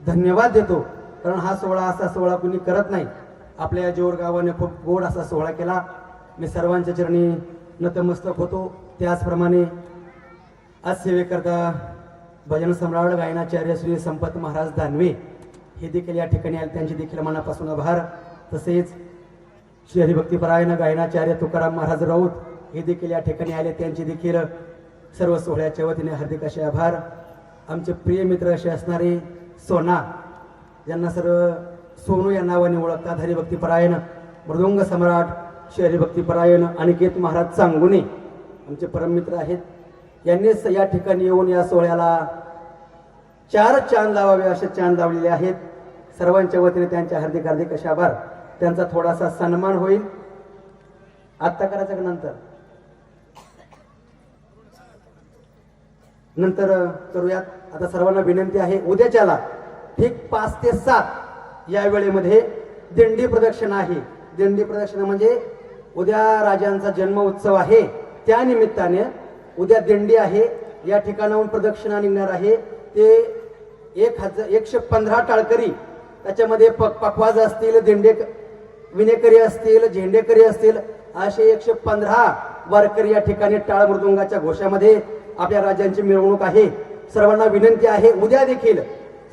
धन्यवाद देतो. कारण हा सोहळा असा सोहळा कुणी करत नाही. आपल्या जोर गावाने खूप गोड असा सोहळा केला. मी सर्वांच्या चरणी नतमस्तक होतो. त्याचप्रमाणे आज सेवेकरता भजन सम्राट गायनाचार्य श्री संपत महाराज दानवे हे देखील या ठिकाणी आले, त्यांचे देखील मनापासून आभार. तसेच श्री हरिभक्तीपरायण गायनाचार्य तुकाराम महाराज राऊत हे देखील या ठिकाणी आले, त्यांचे देखील सर्व सोहळ्याच्या वतीने हार्दिक असे आभार. आमचे प्रिय मित्र असे असणारे सोना, ज्यांना सर्व सोनू या नावाने ओळखतात, हरिभक्तीपरायण मृदुंग सम्राट श्री हरिभक्तीपरायण अनिकेत महाराज चांगुणे आमचे परममित्र आहेत. यांनीच या ठिकाणी येऊन या सोहळ्याला 4 चांद लावावे असे चांद लावलेले आहेत. सर्वांच्या वतीने त्यांचे हार्दिक हार्दिक असे आभार. त्यांचा थोडासा सन्मान होईल. आत्ता करायचा का नंतर? नंतर करूयात. आता सर्वांना विनंती आहे, उद्याच्याला ठीक 5 ते 7 या वेळेमध्ये दिंडी प्रदक्षिणा आहे. दिंडी प्रदक्षिणा म्हणजे उद्या राजांचा जन्म उत्सव आहे, त्या निमित्ताने उद्या दिंडी आहे. या ठिकाणाहून प्रदक्षिणा निघणार आहे. ते 115 टाळकरी, त्याच्यामध्ये पखवाज असतील, विनेकरी असतील, झेंडेकरी असतील, असे 115 वारकरी या ठिकाणी टाळ मृदुंगाच्या घोषामध्ये आपल्या राज्यांची मिरवणूक आहे. सर्वांना विनंती आहे, उद्या देखील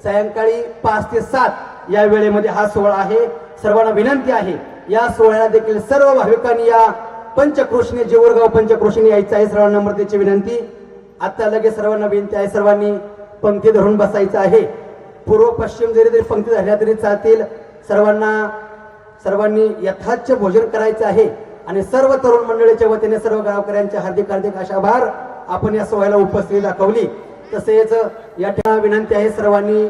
सायंकाळी 5 ते 7 या वेळेमध्ये हा सोहळा आहे. सर्वांना विनंती आहे, या सोहळ्याला देखील सर्व भाविकांनी या पंचक्रोशीने, जेवरगाव पंचक्रोशीने यायचं आहे. सर्वांना नम्रतेची विनंती. आता लगेच सर्वांना विनंती आहे, सर्वांनी पंक्ती धरून बसायचं आहे. पूर्व पश्चिम जरी पंक्ती झाल्या तरी चालतील. सर्वांनी यथाच्छ भोजन करायचं आहे. आणि सर्व तरुण मंडळीच्या वतीने सर्व गावकऱ्यांचे हार्दिक हार्दिक अशा आभार. आपण या सोहळ्याला उपस्थिती दाखवली. तसेच या ठिकाणी विनंती आहे, सर्वांनी